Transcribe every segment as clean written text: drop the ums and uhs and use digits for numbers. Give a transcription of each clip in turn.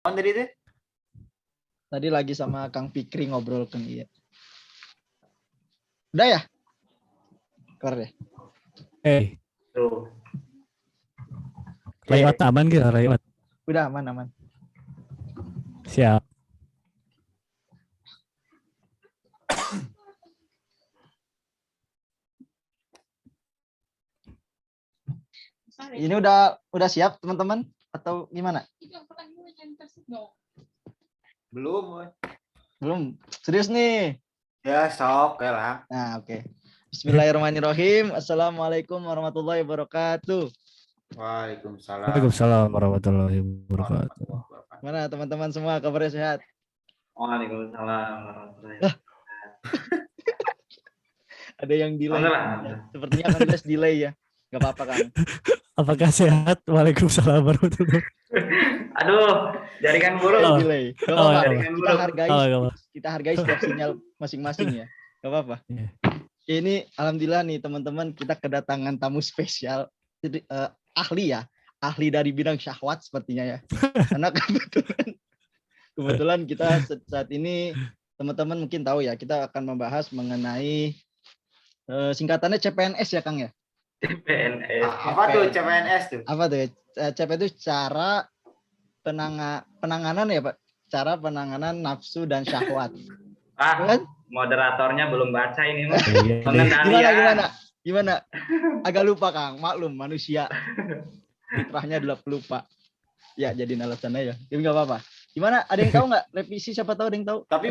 Tadi itu? Tadi lagi sama Kang Fikri ngobrol kan iya. Udah ya? Kelar deh. Tuh. Layout aman gitu, layout. Udah aman. Siap. Ini udah siap teman-teman atau gimana? Belum. Belum. Serius nih. Ya, sok ya lah. Nah, oke. Bismillahirrahmanirrahim. Assalamualaikum warahmatullahi wabarakatuh. Waalaikumsalam. Waalaikumsalam warahmatullahi wabarakatuh. Mana teman-teman semua kabarnya sehat? Waalaikumsalam warahmatullahi Lah. Ada yang delay. wabarakatuh. Sepertinya akan jelas delay ya. Gak apa-apa Kang. Apakah sehat? Waalaikumsalam warahmatullahi wabarakatuh. Aduh, jaringan buruk. Oh. Delay. Gak Oh, apa-apa. jaringan buruk. Kita hargai setiap sinyal masing-masing ya. Gak apa-apa. Yeah. Ini alhamdulillah nih teman-teman, kita kedatangan tamu spesial. Jadi ahli ya. Ahli dari bidang syahwat sepertinya ya. Karena kebetulan kita saat ini teman-teman mungkin tahu ya, kita akan membahas mengenai singkatannya CPNS ya Kang ya. CPNS. Apa tuh CPNS tuh? Apa tuh ya? CP itu cara penanganan ya Pak. Cara penanganan nafsu dan syahwat. Kan? Moderatornya belum baca ini Mas. Iya. Pengendalian. Gimana? Agak lupa Kang, maklum manusia. Fitrahnya adalah pelupa. Ya, jadi alasan aja. Tapi nggak apa-apa. Gimana? Ada yang tahu nggak? Revisi siapa tahu ada yang tahu? Tapi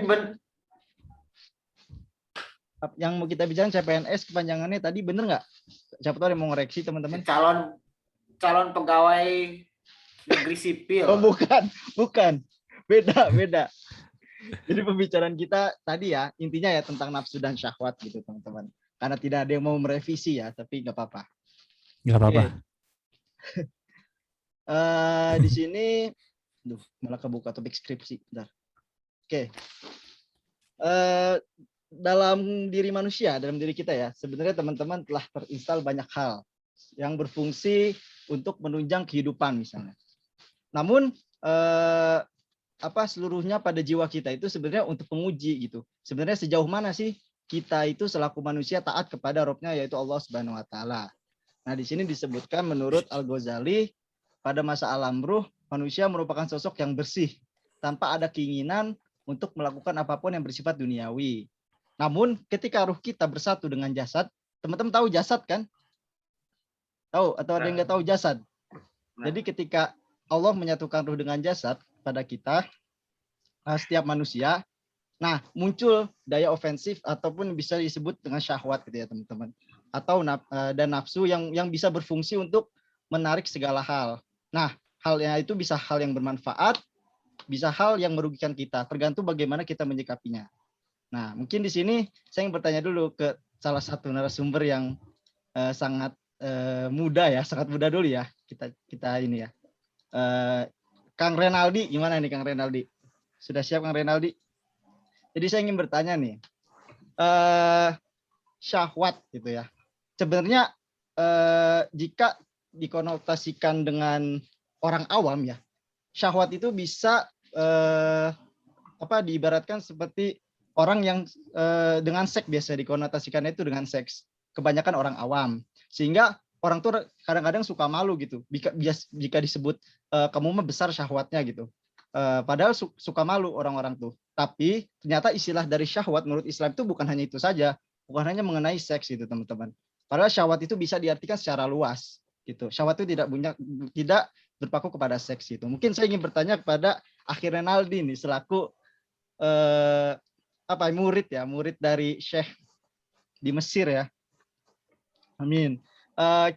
Yang mau kita bicara CPNS kepanjangannya tadi bener nggak? Siapa tahu ada yang mau ngoreksi teman-teman? calon pegawai negeri sipil. Oh bukan. Beda. Jadi pembicaraan kita tadi ya, intinya ya tentang nafsu dan syahwat gitu teman-teman. Karena tidak ada yang mau merevisi ya, tapi nggak apa-apa. Nggak apa-apa. Di sini, malah kebuka topik skripsi. Bentar. Oke. Dalam diri manusia, dalam diri kita ya, sebenarnya teman-teman telah terinstal banyak hal yang berfungsi untuk menunjang kehidupan misalnya. Namun seluruhnya pada jiwa kita itu sebenarnya untuk penguji gitu. Sebenarnya sejauh mana sih kita itu selaku manusia taat kepada Rabb-nya yaitu Allah Subhanahu wa taala. Nah, di sini disebutkan menurut Al-Ghazali pada masa alam ruh manusia merupakan sosok yang bersih tanpa ada keinginan untuk melakukan apapun yang bersifat duniawi. Namun ketika ruh kita bersatu dengan jasad, teman-teman tahu jasad kan? Tahu atau ada yang nggak tahu jasad? Jadi ketika Allah menyatukan ruh dengan jasad pada kita, setiap manusia, nah muncul daya ofensif ataupun bisa disebut dengan syahwat gitu ya teman-teman. Atau dan nafsu yang bisa berfungsi untuk menarik segala hal. Nah, halnya itu bisa hal yang bermanfaat, bisa hal yang merugikan kita, tergantung bagaimana kita menyikapinya. Nah, mungkin di sini saya ingin bertanya dulu ke salah satu narasumber yang sangat muda ya, sangat muda dulu ya. Kita ini ya. Kang Renaldi, gimana nih Kang Renaldi? Sudah siap Kang Renaldi? Jadi saya ingin bertanya nih, syahwat gitu ya. Sebenarnya jika dikonotasikan dengan orang awam ya, syahwat itu bisa diibaratkan seperti orang yang dengan seks biasa dikonotasikan itu dengan seks. Kebanyakan orang awam. Sehingga orang tuh kadang-kadang suka malu gitu. Jika disebut kamu mah besar syahwatnya gitu. Padahal suka malu orang-orang tuh. Tapi ternyata istilah dari syahwat menurut Islam itu bukan hanya itu saja. Bukan hanya mengenai seks gitu teman-teman. Padahal syahwat itu bisa diartikan secara luas gitu. Syahwat itu tidak berpaku kepada seks itu. Mungkin saya ingin bertanya kepada Akhi Renaldi nih selaku murid dari Syekh di Mesir ya. Amin.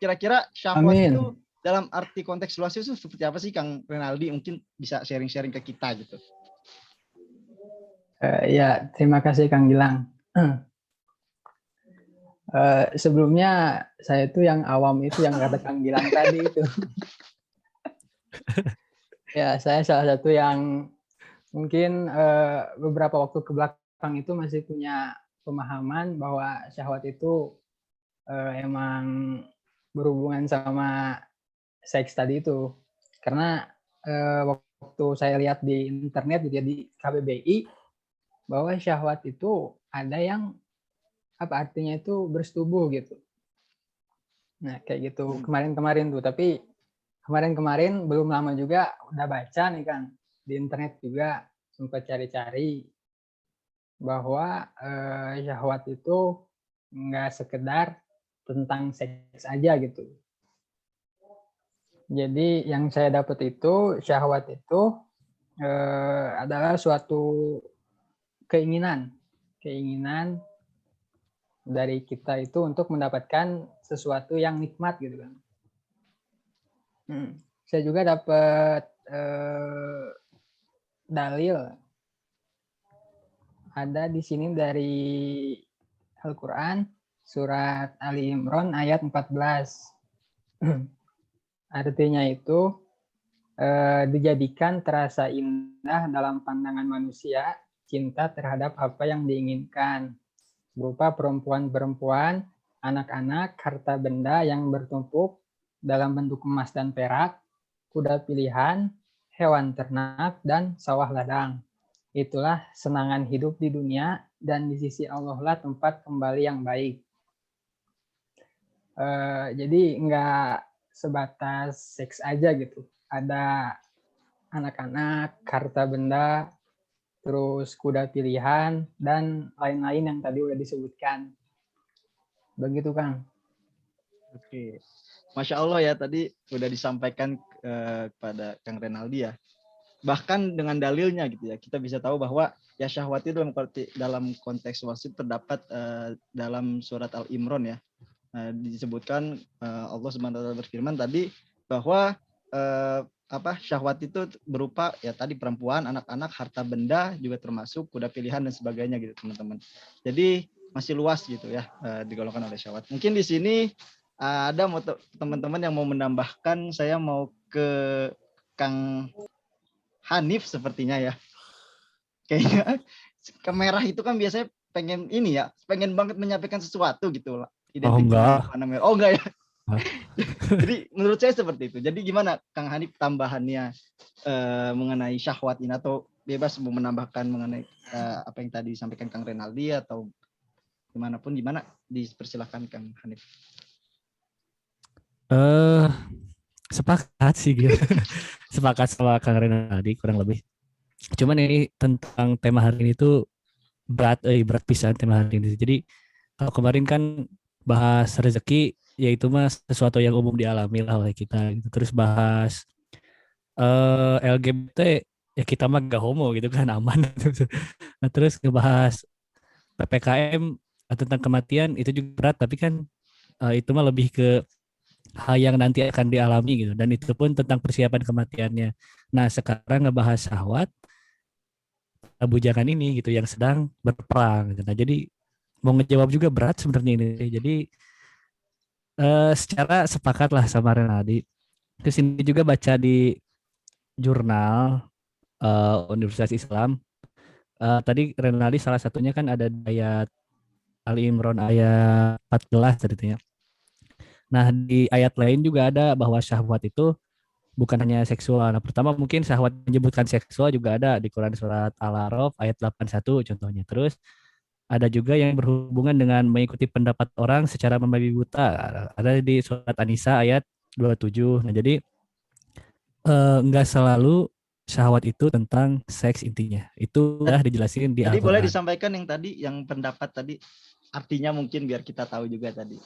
Kira-kira syahwat itu dalam arti konteks luas itu seperti apa sih Kang Renaldi? Mungkin bisa sharing-sharing ke kita gitu. Ya, terima kasih Kang Gilang. Sebelumnya saya itu yang awam itu yang kata Kang Gilang tadi itu. Ya, saya salah satu yang mungkin beberapa waktu ke belakang itu masih punya pemahaman bahwa syahwat itu emang berhubungan sama seks tadi itu. Karena waktu saya lihat di internet gitu ya, di KBBI, bahwa syahwat itu ada yang apa artinya itu bersetubuh gitu. Nah kayak gitu kemarin-kemarin tuh, tapi kemarin-kemarin belum lama juga udah baca nih kan di internet juga, sempat cari-cari bahwa syahwat itu nggak sekedar tentang seks aja gitu. Jadi yang saya dapat itu syahwat itu adalah suatu keinginan dari kita itu untuk mendapatkan sesuatu yang nikmat gitu kan. Saya juga dapat dalil ada di sini dari Al-Quran surat Ali Imran ayat 14. Artinya itu dijadikan terasa indah dalam pandangan manusia cinta terhadap apa yang diinginkan, berupa perempuan-perempuan, anak-anak, harta benda yang bertumpuk dalam bentuk emas dan perak, kuda pilihan, hewan ternak, dan sawah ladang. Itulah senangan hidup di dunia, dan di sisi Allah lah tempat kembali yang baik. Jadi nggak sebatas seks aja gitu. Ada anak-anak, harta benda, terus kuda pilihan, dan lain-lain yang tadi udah disebutkan. Begitu, Kang. Oke. Masya Allah ya, tadi udah disampaikan kepada Kang Renaldi ya. Bahkan dengan dalilnya gitu ya, kita bisa tahu bahwa ya syahwat itu dalam konteks wasit terdapat dalam surat Al-Imran ya. Disebutkan Allah SWT berfirman tadi bahwa syahwat itu berupa ya tadi perempuan, anak-anak, harta benda juga termasuk kuda pilihan dan sebagainya gitu teman-teman. Jadi masih luas gitu ya digolongkan oleh syahwat. Mungkin di sini ada teman-teman yang mau menambahkan, saya mau ke Kang Hanif sepertinya ya. Kayaknya kamera itu kan biasanya pengen ini ya, pengen banget menyampaikan sesuatu gitu lah. Oh enggak. Oh enggak ya. Jadi menurut saya seperti itu. Jadi gimana Kang Hanif tambahannya mengenai syahwat ini, atau bebas mau menambahkan mengenai apa yang tadi disampaikan Kang Renaldi atau gimana dipersilahkan Kang Hanif. Sepakat sih gitu. Sepakat sama Kang Renaldi kurang lebih. Cuman ini tentang tema hari ini tuh berat pisan tema hari ini. Jadi kalau kemarin kan bahas rezeki, yaitu mas sesuatu yang umum dialami lah oleh kita gitu. Terus bahas LGBT, ya kita mah gak homo gitu kan, aman. Nah terus ngebahas PPKM tentang kematian itu juga berat, tapi kan itu mah lebih ke hal yang nanti akan dialami gitu, dan itu pun tentang persiapan kematiannya. Nah sekarang ngebahas syahwat, bujangan ini gitu yang sedang berperang gitu. Nah jadi mau ngejawab juga berat sebenarnya ini. Jadi secara sepakat lah sama Renaldi. Terus ini juga baca di jurnal Universitas Islam. Tadi Renaldi salah satunya kan ada ayat Ali Imran ayat 14 tadi ya. Nah di ayat lain juga ada bahwa syahwat itu bukan hanya seksual. Nah pertama mungkin syahwat menyebutkan seksual juga ada di Quran surat Al-A'raf ayat 81 contohnya. Terus ada juga yang berhubungan dengan mengikuti pendapat orang secara membabi buta. Ada di surat An-Nisa ayat 27. Nah jadi enggak selalu syahwat itu tentang seks intinya. Itu udah dijelasin di Jadi Al-Quran. boleh disampaikan yang tadi, yang pendapat tadi, artinya mungkin biar kita tahu juga tadi.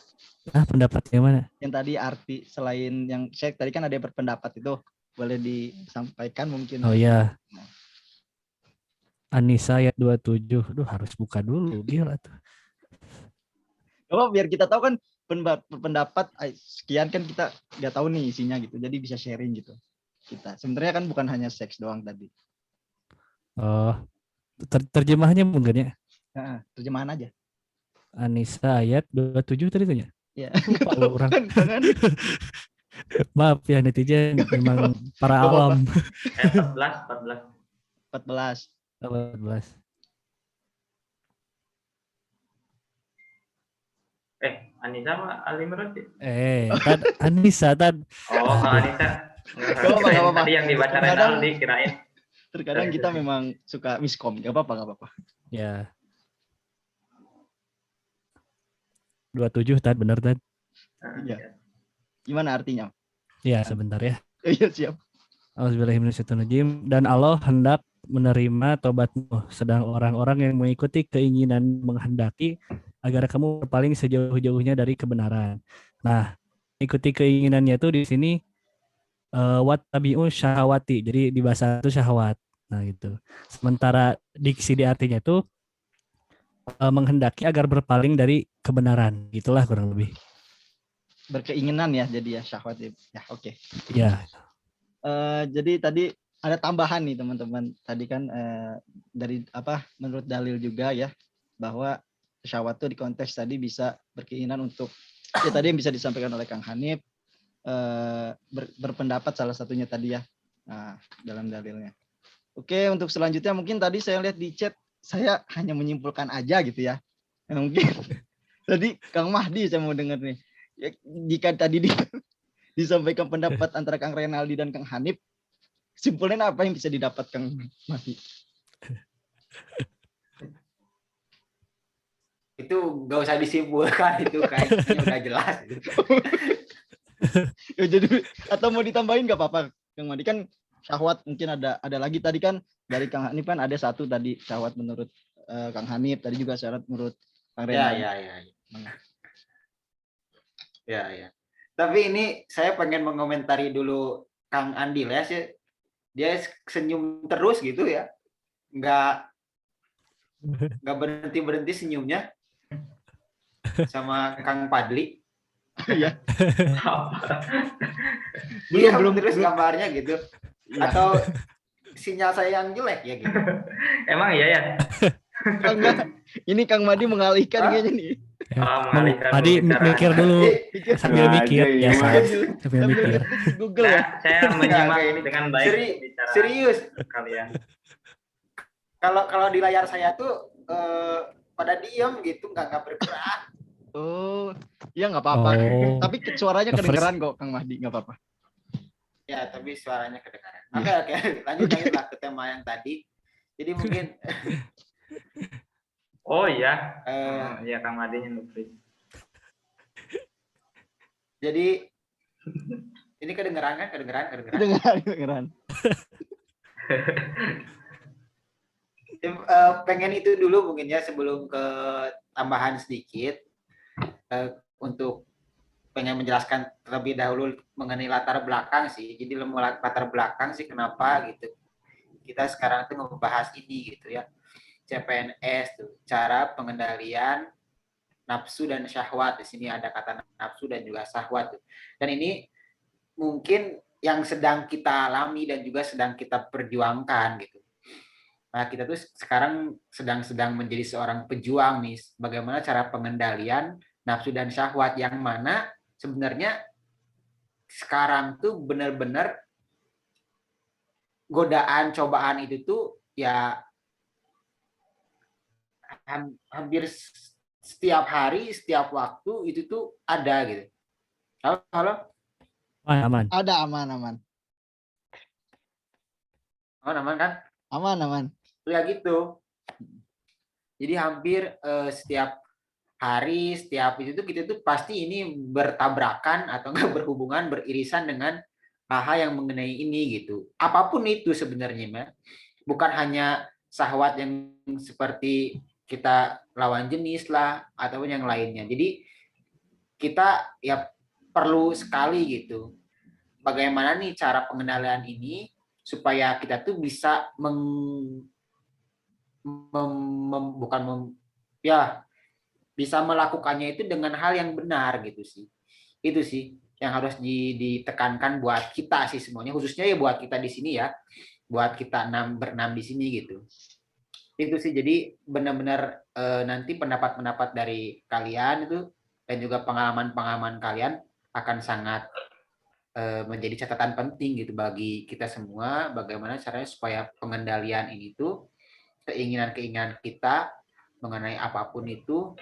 Pendapatnya mana? Yang tadi arti selain yang saya tadi kan ada yang berpendapat itu, boleh disampaikan mungkin. Oh iya. An-Nisa ayat 27. Aduh harus buka dulu, gila tuh. Oh, biar kita tahu kan pendapat sekian kan kita nggak tahu nih isinya gitu. Jadi bisa sharing gitu. Kita sebenarnya kan bukan hanya seks doang tadi. Oh, terjemahnya mungkin ya? Nah, terjemahan aja. An-Nisa ayat 27 tadi tuh ya? Ya. Lupa orang. Maaf ya netizen, memang para awam. 14. Anissa mah Ali Imran sih. Anissa tad. Oh, Anissa. Kirain apa-apa. tadi yang dibaca Kadang- Renaldi kirain. Terkadang kita memang suka miskom, gak apa-apa. Ya. 27 Tad, bener Tad? Iya. Gimana artinya? Ya, sebentar ya. Iya siap. Auzubillahiminasyaitonirrajim. Dan Allah hendak menerima tobatmu, sedang orang-orang yang mengikuti keinginan menghendaki agar kamu berpaling sejauh-jauhnya dari kebenaran. Nah, ikuti keinginannya itu di sini wattabi'u syahawati. Jadi di bahasa itu syahwat. Nah, gitu. Sementara diksi di artinya itu menghendaki agar berpaling dari kebenaran. Gitulah kurang lebih. Berkeinginan ya jadi ya syahwat ya. Ya oke. Ya, Jadi tadi ada tambahan nih teman-teman. Tadi kan dari apa menurut dalil juga ya bahwa syahwat itu di konteks tadi bisa berkeinginan untuk ya tadi yang bisa disampaikan oleh Kang Hanif berpendapat salah satunya tadi ya. Nah, dalam dalilnya. Oke, untuk selanjutnya mungkin tadi saya lihat di chat saya hanya menyimpulkan aja gitu ya. Mungkin tadi Kang Mahdi saya mau dengar nih. Ya, jika tadi disampaikan pendapat antara Kang Renaldi dan Kang Hanif, simpulnya apa yang bisa didapat Kang Mahdi? Itu gak usah disimpulkan, itu kayaknya udah jelas. Ya, jadi atau mau ditambahin nggak apa-apa Kang Mahdi, kan syahwat mungkin ada lagi tadi kan dari Kang Hanif kan ada satu tadi syahwat menurut Kang Hanif, tadi juga syahwat menurut Kang Renaldi. Ya. Tapi ini saya pengen mengomentari dulu Kang Andil ya, dia senyum terus gitu ya, nggak berhenti senyumnya sama Kang Padli. Iya. belum terus gambarnya gitu. Ya. Atau sinyal saya yang jelek ya gitu. Emang iya ya? Enggak. Ini Kang Mahdi mengalihkan kayaknya nih. Tadi mikir dulu sambil mikir ya, sambil mikir. Google ya. Saya menyimak ini dengan baik. Serius kalian. Kalau di layar saya tuh pada diem gitu, nggak bergerak. Oh, iya nggak apa-apa. Oh. Tapi suaranya kedengeran kok Kang Mahdi, nggak apa-apa. Ya, tapi suaranya kedengaran. Oke, lanjut lah ke tema yang tadi. Jadi mungkin oh iya. Iya Kang Madinya Nupri. Jadi ini kedengeran kan? Kedengeran. Pengen itu dulu mungkin ya sebelum ke tambahan sedikit untuk pengen menjelaskan terlebih dahulu mengenai latar belakang sih. Jadi latar belakang sih kenapa gitu. Kita sekarang tuh membahas ini gitu ya. CPNS tuh, cara pengendalian nafsu dan syahwat. Di sini ada kata nafsu dan juga syahwat tuh. Dan ini mungkin yang sedang kita alami dan juga sedang kita perjuangkan gitu. Nah, kita tuh sekarang sedang menjadi seorang pejuang nih, bagaimana cara pengendalian nafsu dan syahwat yang mana sebenarnya sekarang tuh benar-benar godaan, cobaan itu tuh ya hampir setiap hari, setiap waktu itu tuh ada gitu. Halo? Aman. Ada aman. Aman kan? Aman. Ya gitu. Jadi hampir setiap hari, setiap itu tuh kita tuh pasti ini bertabrakan atau enggak berhubungan, beririsan dengan hal-hal yang mengenai ini gitu. Apapun itu sebenarnya, Mbak. Bukan hanya syahwat yang seperti kita lawan jenis lah ataupun yang lainnya. Jadi kita ya perlu sekali gitu. Bagaimana nih cara pengendalian ini supaya kita tuh bisa bisa melakukannya itu dengan hal yang benar gitu sih. Itu sih yang harus ditekankan buat kita sih semuanya, khususnya ya buat kita di sini ya. Buat kita berenam di sini gitu. Itu sih, jadi benar-benar nanti pendapat-pendapat dari kalian itu dan juga pengalaman-pengalaman kalian akan sangat menjadi catatan penting gitu bagi kita semua, bagaimana caranya supaya pengendalian ini tuh keinginan-keinginan kita mengenai apapun itu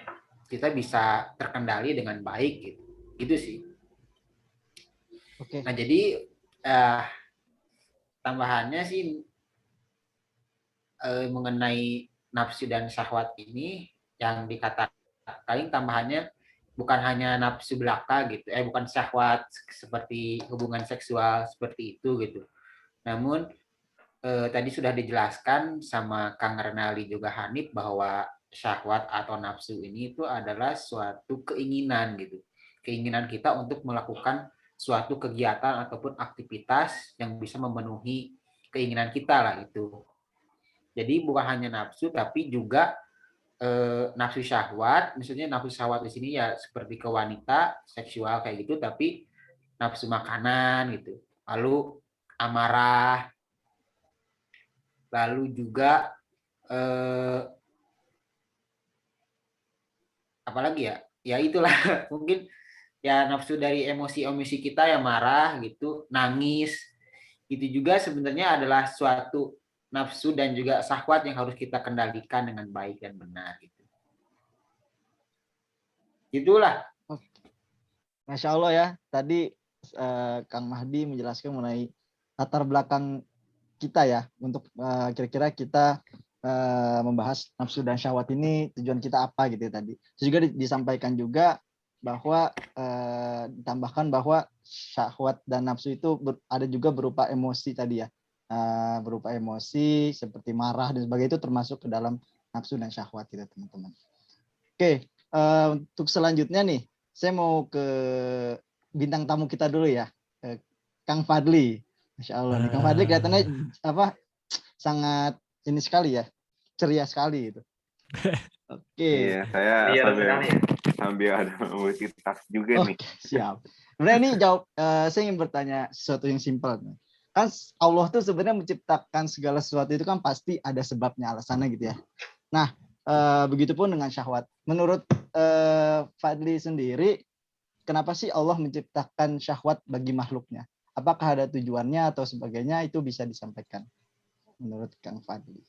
kita bisa terkendali dengan baik gitu. Gitu sih. Oke. Nah, jadi eh, tambahannya sih mengenai nafsu dan syahwat ini yang dikatakan paling tambahannya bukan hanya nafsu belaka gitu, bukan syahwat seperti hubungan seksual seperti itu gitu. Namun tadi sudah dijelaskan sama Kang Renali juga Hanif bahwa syahwat atau nafsu ini itu adalah suatu keinginan gitu. Keinginan kita untuk melakukan suatu kegiatan ataupun aktivitas yang bisa memenuhi keinginan kita lah itu. Jadi bukan hanya nafsu tapi juga nafsu syahwat, misalnya nafsu syahwat di sini ya seperti ke wanita, seksual kayak gitu, tapi nafsu makanan gitu. Lalu amarah, lalu juga apalagi ya? Ya itulah mungkin ya nafsu dari emosi-emosi kita yang marah gitu, nangis. Itu juga sebenarnya adalah suatu nafsu dan juga syahwat yang harus kita kendalikan dengan baik dan benar gitu. Itulah. Masya Allah ya, tadi Kang Mahdi menjelaskan mengenai latar belakang kita ya, untuk kira-kira kita membahas nafsu dan syahwat ini tujuan kita apa gitu ya tadi. Terus juga disampaikan juga bahwa ditambahkan bahwa syahwat dan nafsu itu ada juga berupa emosi tadi ya, berupa emosi seperti marah dan sebagainya, itu termasuk ke dalam nafsu dan syahwat gitu teman-teman. Oke, untuk selanjutnya nih, saya mau ke bintang tamu kita dulu ya, Kang Fadli. Masya Allah nih, Kang Fadli kelihatannya sangat ini sekali ya, ceria sekali itu. Oke. Iya, saya sambil ada multitask juga nih. Siap. Sebenarnya ini saya ingin bertanya sesuatu yang simpel. Kan Allah tuh sebenarnya menciptakan segala sesuatu itu kan pasti ada sebabnya, alasannya gitu ya. Nah, begitupun dengan syahwat. Menurut Fadli sendiri, kenapa sih Allah menciptakan syahwat bagi makhluknya? Apakah ada tujuannya atau sebagainya? Itu bisa disampaikan menurut Kang Fadli.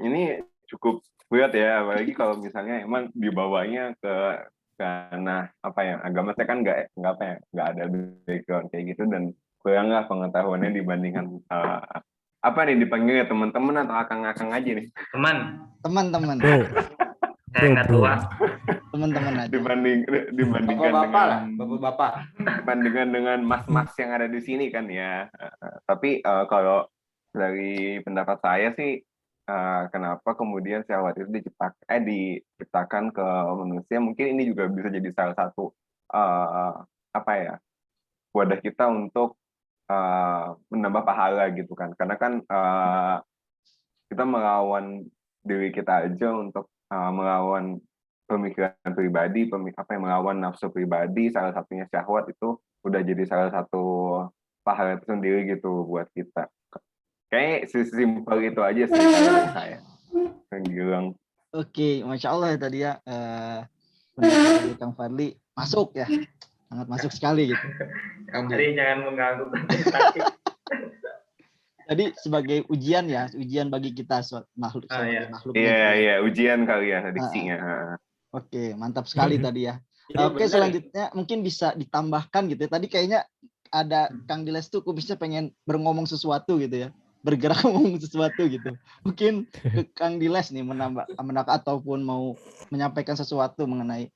Ini cukup berat ya, apalagi kalau misalnya emang dibawanya ke karena apa ya, agama saya kan nggak ada background kayak gitu, dan kuranglah pengetahuannya dibandingkan apa nih dipanggilnya, teman-teman atau akang-akang aja nih? Teman-teman. Saya nggak tua. Teman-teman aja. Dibandingkan Bapak-bapak. Dibandingkan dengan mas-mas yang ada di sini kan ya. Tapi kalau dari pendapat saya sih, kenapa kemudian syahwat itu diciptakan ke manusia, mungkin ini juga bisa jadi salah satu apa ya, wadah kita untuk menambah pahala gitu kan, karena kan kita melawan diri kita aja untuk melawan pemikiran pribadi, melawan nafsu pribadi, salah satunya syahwat, itu udah jadi salah satu pahala tersendiri gitu buat kita. Kayak sesimpel itu aja sih dari saya. Gilang. Oke, Masya Allah ya tadi ya, pendapat dari Kang Fadli masuk ya, sangat masuk sekali gitu. Jadi jangan mengganggu. Jadi sebagai ujian ya, ujian bagi kita makhluk. Iya, ujian kali ya diksinya. Oke, mantap sekali tadi ya. Oke, selanjutnya mungkin bisa ditambahkan gitu ya. Tadi kayaknya ada Kang Diles tuh bisa pengen berngomong sesuatu gitu ya, bergerak ngomong sesuatu gitu. Mungkin ke Kang Diles nih menambah ataupun mau menyampaikan sesuatu mengenai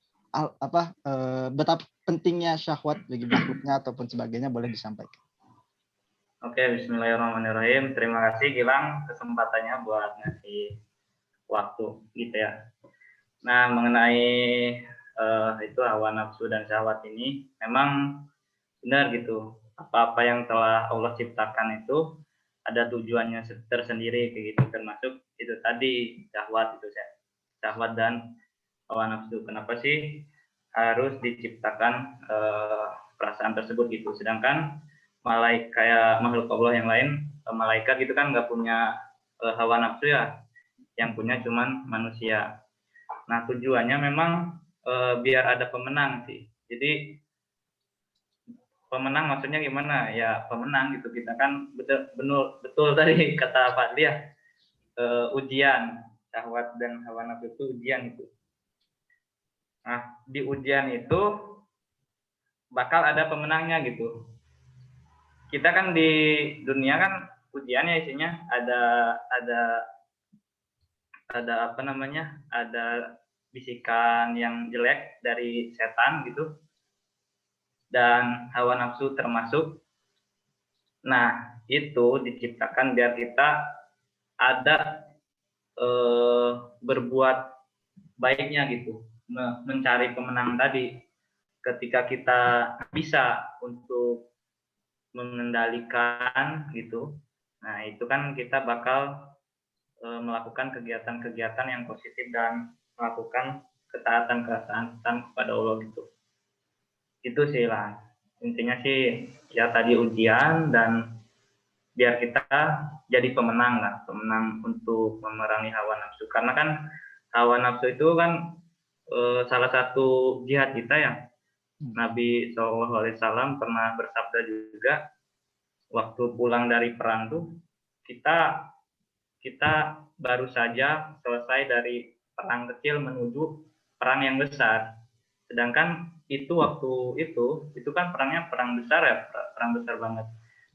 betapa pentingnya syahwat bagi makhluknya ataupun sebagainya, boleh disampaikan. Oke, bismillahirrahmanirrahim. Terima kasih Gilang kesempatannya buat ngasih waktu gitu ya. Nah, mengenai itu hawa nafsu dan syahwat ini memang benar gitu. Apa-apa yang telah Allah ciptakan itu ada tujuannya tersendiri kayak gitu, termasuk itu tadi syahwat itu ya. Syahwat dan hawa nafsu. Kenapa sih harus diciptakan perasaan tersebut gitu? Sedangkan malaikat kayak makhluk Allah yang lain, malaikat gitu kan nggak punya hawa nafsu ya, yang punya cuman manusia. Nah, tujuannya memang biar ada pemenang sih. Jadi pemenang maksudnya gimana? Ya pemenang gitu, kita kan betul tadi kata Pak Lia, ujian syahwat dan hawa nafsu itu ujian itu. Nah, di ujian itu bakal ada pemenangnya gitu. kita kan di dunia kan ujiannya isinya ada apa namanya, ada bisikan yang jelek dari setan gitu, dan hawa nafsu termasuk. Nah, itu diciptakan biar kita ada berbuat baiknya gitu, mencari pemenang tadi. Ketika kita bisa untuk mengendalikan gitu, nah itu kan kita bakal melakukan kegiatan-kegiatan yang positif dan melakukan ketaatan kepada Allah gitu. Itu sih lah intinya sih, ya tadi ujian, dan biar kita jadi pemenang lah, pemenang untuk memerangi hawa nafsu. Karena kan hawa nafsu itu kan salah satu jihad kita ya. Nabi SAW pernah bersabda juga, waktu pulang dari perang tuh kita baru saja selesai dari perang kecil menuju perang yang besar. Sedangkan itu waktu itu kan perangnya perang besar ya, perang besar banget.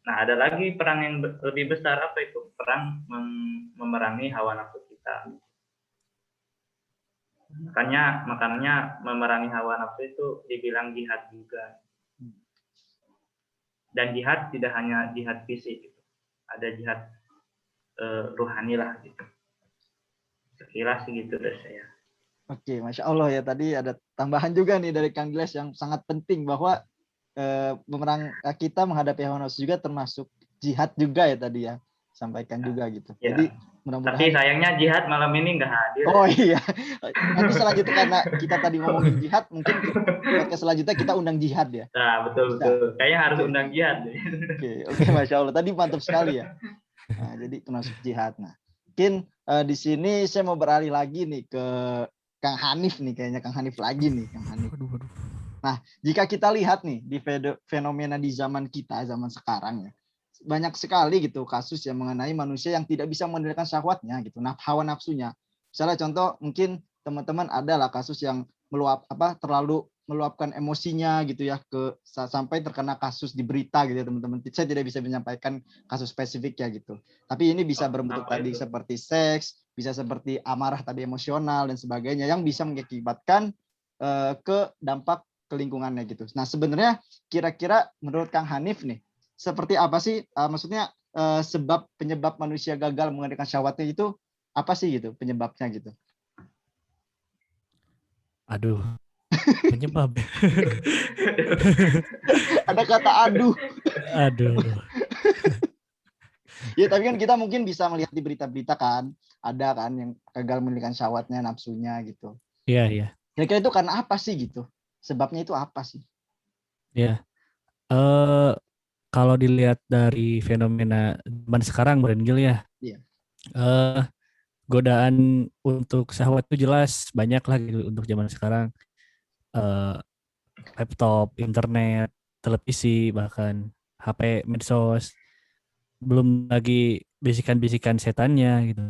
Nah, ada lagi perang yang lebih besar, apa itu? Perang memerangi hawa nafsu kita. Makanya memerangi hawa nafsu itu dibilang jihad juga. Dan jihad tidak hanya jihad fisik gitu. Ada jihad ruhani lah gitu. Sekilas gitu dari saya. Oke, Masya Allah ya, tadi ada tambahan juga nih dari Kang Giles yang sangat penting, bahwa kita menghadapi hawa nafsu juga termasuk jihad juga ya tadi ya, sampaikan juga gitu. Ya. Jadi mudah-mudahan. Tapi sayangnya jihad malam ini nggak hadir. Oh iya, nanti selanjutnya karena kita tadi ngomongin jihad, mungkin podcast selanjutnya kita undang jihad ya. Nah, betul. Kayaknya harus undang jihad. Oke, Masya Allah. Tadi mantap sekali ya. Nah, jadi termasuk jihad. Nah, mungkin di sini saya mau beralih lagi nih ke Kang Hanif nih, kayaknya Kang Hanif lagi nih, Kang Hanif. Nah, jika kita lihat nih di fenomena di zaman kita, zaman sekarang ya, banyak sekali gitu kasus yang mengenai manusia yang tidak bisa mengendalikan syahwatnya gitu, hawa nafsunya. Misalnya contoh, mungkin teman-teman adalah kasus yang terlalu meluapkan emosinya gitu ya, sampai terkena kasus di berita gitu ya teman-teman. Saya tidak bisa menyampaikan kasus spesifik ya gitu. Tapi ini bisa berbentuk tadi seperti seks, bisa seperti amarah tadi, emosional dan sebagainya, yang bisa mengakibatkan ke dampak ke lingkungannya gitu. Nah, sebenarnya kira-kira menurut Kang Hanif nih, seperti apa sih maksudnya penyebab manusia gagal mengendalikan syahwatnya itu apa sih gitu penyebabnya gitu? Aduh, penyebab. Ada kata aduh. Aduh. Ya, tapi kan kita mungkin bisa melihat di berita-berita kan, ada kan yang gagal mengendalikan syahwatnya, nafsunya gitu. Iya, iya. Kira-kira itu karena apa sih gitu? Sebabnya itu apa sih? Ya. Kalau dilihat dari fenomena zaman sekarang, Brengil ya. Iya. Godaan untuk syahwat itu jelas banyak lah gitu untuk zaman sekarang. Laptop, internet, televisi, bahkan HP, medsos. Belum lagi bisikan-bisikan setannya gitu.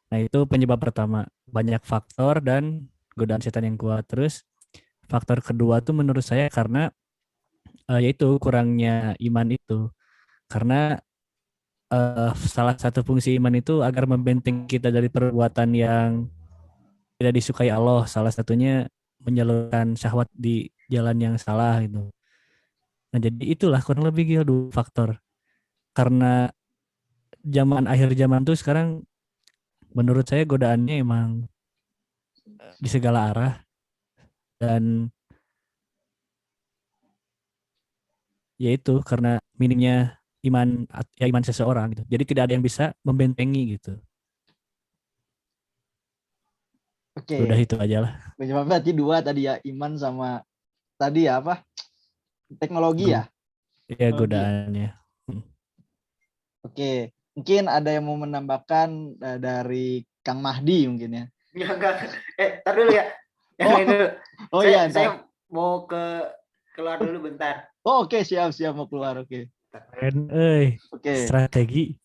Nah, itu penyebab pertama. Banyak faktor dan godaan setan yang kuat. Terus faktor kedua tuh menurut saya karena yaitu kurangnya iman itu. Karena salah satu fungsi iman itu agar membentengi kita dari perbuatan yang tidak disukai Allah. Salah satunya menyalurkan syahwat di jalan yang salah gitu. Nah, jadi itulah kurang lebih dua faktor. Karena akhir zaman tuh sekarang menurut saya godaannya emang di segala arah, dan yaitu karena minimnya iman seseorang gitu. Jadi tidak ada yang bisa membentengi gitu. Oke. Udah itu aja lah. Berarti dua tadi ya, iman sama tadi ya apa? Teknologi ya? Iya, godaannya. Oke. Mungkin ada yang mau menambahkan dari Kang Mahdi mungkin ya. Enggak. Tar dulu ya. Iya. Saya mau keluar dulu bentar. Oh, oke, siap mau keluar. Oke. Keren, Oke. Strategi.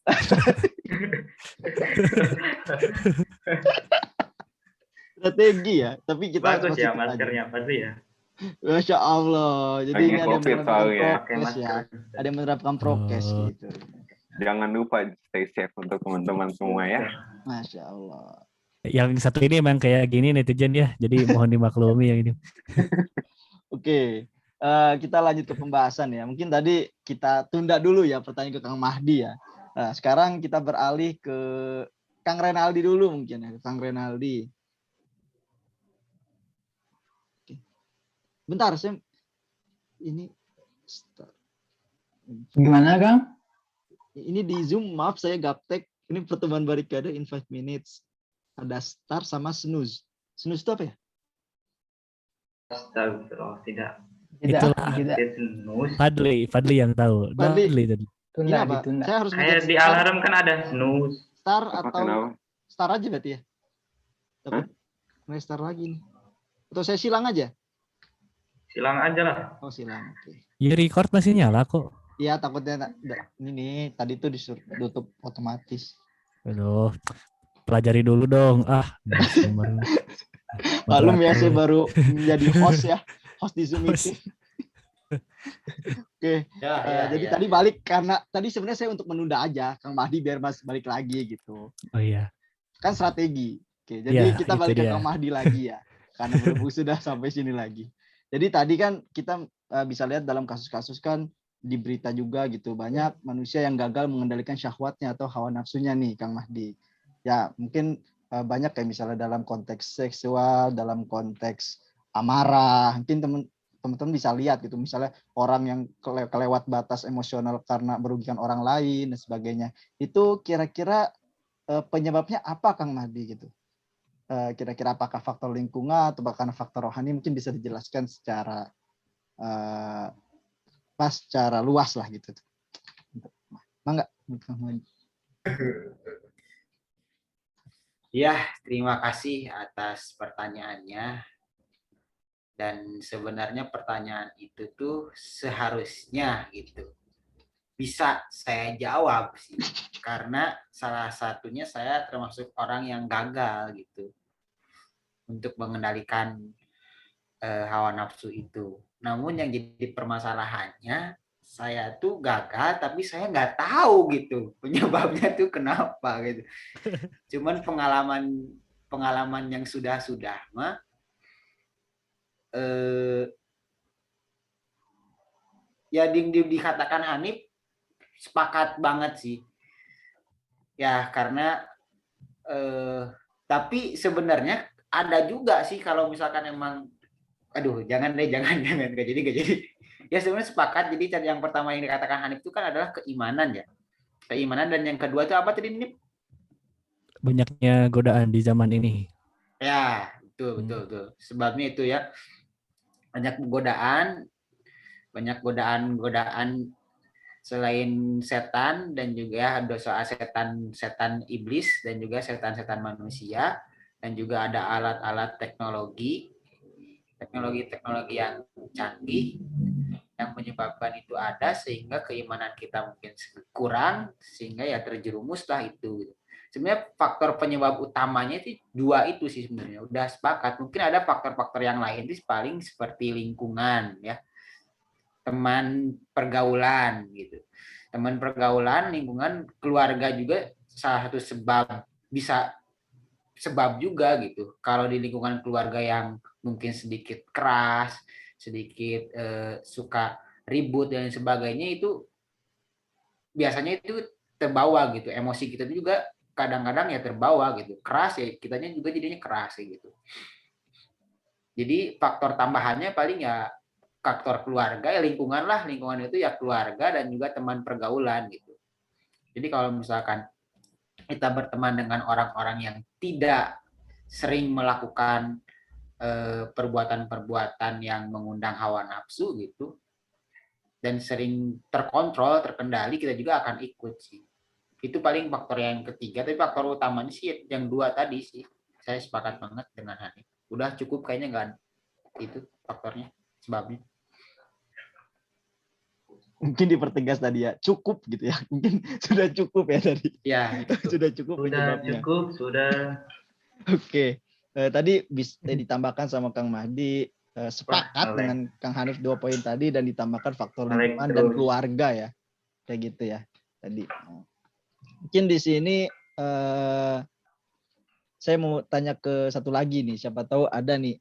Strategi ya, tapi kita bagus ya maskernya pasti ya. Masya Allah. Jadi Lagi ini ada yang COVID menerapkan soalnya. Pakai prokes ya. masker. Ada yang menerapkan prokes Oh. gitu. Jangan lupa stay safe untuk teman-teman semua ya. Masya Allah. Yang satu ini emang kayak gini netizen ya, jadi mohon dimaklumi yang ini. Oke, kita lanjut ke pembahasan ya. Mungkin tadi kita tunda dulu ya pertanyaan ke Kang Mahdi ya. Nah, sekarang kita beralih ke Kang Renaldi dulu mungkin ya, Kang Renaldi. Oke. Bentar, saya ini Gimana, Kang? ini di Zoom, maaf saya gaptek. Ini pertemuan barikade in 5 minutes. Ada start sama snooze. Snooze itu apa ya? Astagfirullah, tidak. Tidak, Itulah. tidak. Snooze. Fadli yang tahu. Fadli. Tadi. Ini Tunda, apa? ditunda. Saya harus Kayak mencet di alarm kan ada snooze. star Apa atau kenapa? star aja berarti ya? Tapi restart lagi nih. Atau saya silang aja? Silang aja lah. Oh silang, oke. Ya record masih nyala kok. Iya takutnya ini nih tadi tuh disuruh tutup otomatis. Aduh, pelajari dulu dong. Malum ya Moderator. saya baru menjadi host ya, host di Zoom Host. meeting. Oke, Ya, jadi tadi balik karena tadi sebenarnya saya untuk menunda aja Kang Mahdi biar Mas balik lagi gitu. Oh iya. Kan strategi. Oke, jadi Ya, kita itu balik ke dia. Kang Mahdi lagi ya. Karena berhubung sudah sampai sini lagi. Jadi tadi kan kita bisa lihat dalam kasus-kasus kan di berita juga gitu banyak manusia yang gagal mengendalikan syahwatnya atau hawa nafsunya nih Kang Mahdi. Ya mungkin banyak kayak misalnya dalam konteks seksual, dalam konteks amarah. Mungkin teman-teman bisa lihat gitu misalnya orang yang kelewat batas emosional karena merugikan orang lain dan sebagainya. Itu kira-kira penyebabnya apa Kang Mahdi gitu? Kira-kira apakah faktor lingkungan atau bahkan faktor rohani mungkin bisa dijelaskan secara secara luas lah gitu. Mangga. Ya, terima kasih atas pertanyaannya. Dan sebenarnya pertanyaan itu tuh seharusnya gitu bisa saya jawab sih. Karena salah satunya saya termasuk orang yang gagal gitu untuk mengendalikan hawa nafsu itu. Namun yang jadi permasalahannya saya tuh gagal tapi saya nggak tahu gitu penyebabnya tuh kenapa gitu. Cuman pengalaman yang sudah mah ya dikatakan Hanif sepakat banget sih ya karena tapi sebenarnya ada juga sih kalau misalkan emang jangan gak jadi ya sebenarnya sepakat. Jadi yang pertama yang dikatakan Hanif itu kan adalah keimanan ya, keimanan, dan yang kedua itu apa tadi ini? Banyaknya godaan di zaman ini. Ya betul. Sebabnya itu ya banyak godaan selain setan dan juga dosa setan iblis dan juga setan manusia, dan juga ada alat-alat teknologi yang canggih yang menyebabkan itu ada sehingga keimanan kita mungkin kurang sehingga ya terjerumuslah itu. Sebenarnya faktor penyebab utamanya itu dua itu sih sebenarnya. Udah sepakat. Mungkin ada faktor-faktor yang lain itu paling seperti lingkungan ya. Teman pergaulan gitu. Teman pergaulan, lingkungan, keluarga juga salah satu sebab juga gitu. Kalau di lingkungan keluarga yang mungkin sedikit keras, sedikit suka ribut dan sebagainya, itu biasanya itu terbawa gitu. Emosi kita itu juga kadang-kadang ya terbawa gitu. Keras ya kitanya juga jadinya keras gitu. Jadi faktor tambahannya paling ya faktor keluarga ya, lingkungan itu ya keluarga dan juga teman pergaulan gitu. Jadi kalau misalkan kita berteman dengan orang-orang yang tidak sering melakukan perbuatan-perbuatan yang mengundang hawa nafsu gitu dan sering terkontrol, terkendali, kita juga akan ikut sih. Itu paling faktor yang ketiga. Tapi faktor utamanya sih yang dua tadi sih. Saya sepakat banget dengan Hanif. Udah cukup kayaknya kan itu faktornya, sebabnya. Mungkin dipertegas tadi ya, cukup gitu ya. Mungkin sudah cukup ya tadi. Ya, sudah cukup penyebabnya. Sudah. Oke. Tadi bisa ditambahkan sama Kang Mahdi sepakat Wah, dengan Kang Hanif 2 poin tadi dan ditambahkan faktor lingkungan dan terus. keluarga ya. Kayak gitu ya tadi. Mungkin di sini saya mau tanya ke satu lagi nih, siapa tahu ada nih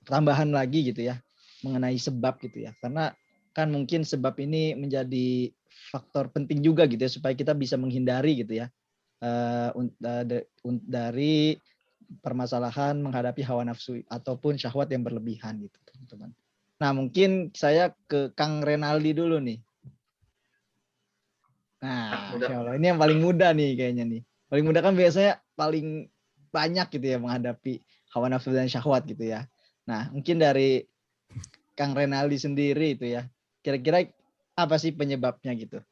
tambahan lagi gitu ya mengenai sebab gitu ya. Karena kan mungkin sebab ini menjadi faktor penting juga gitu ya supaya kita bisa menghindari gitu ya dari permasalahan menghadapi hawa nafsu ataupun syahwat yang berlebihan gitu teman-teman. Nah mungkin saya ke Kang Renaldi dulu nih. Nah, Udah. Insya Allah ini yang paling muda nih kayaknya nih. Paling muda kan biasanya paling banyak gitu ya menghadapi hawa nafsu dan syahwat gitu ya. Nah mungkin dari Kang Renaldi sendiri itu ya, kira-kira apa sih penyebabnya gitu?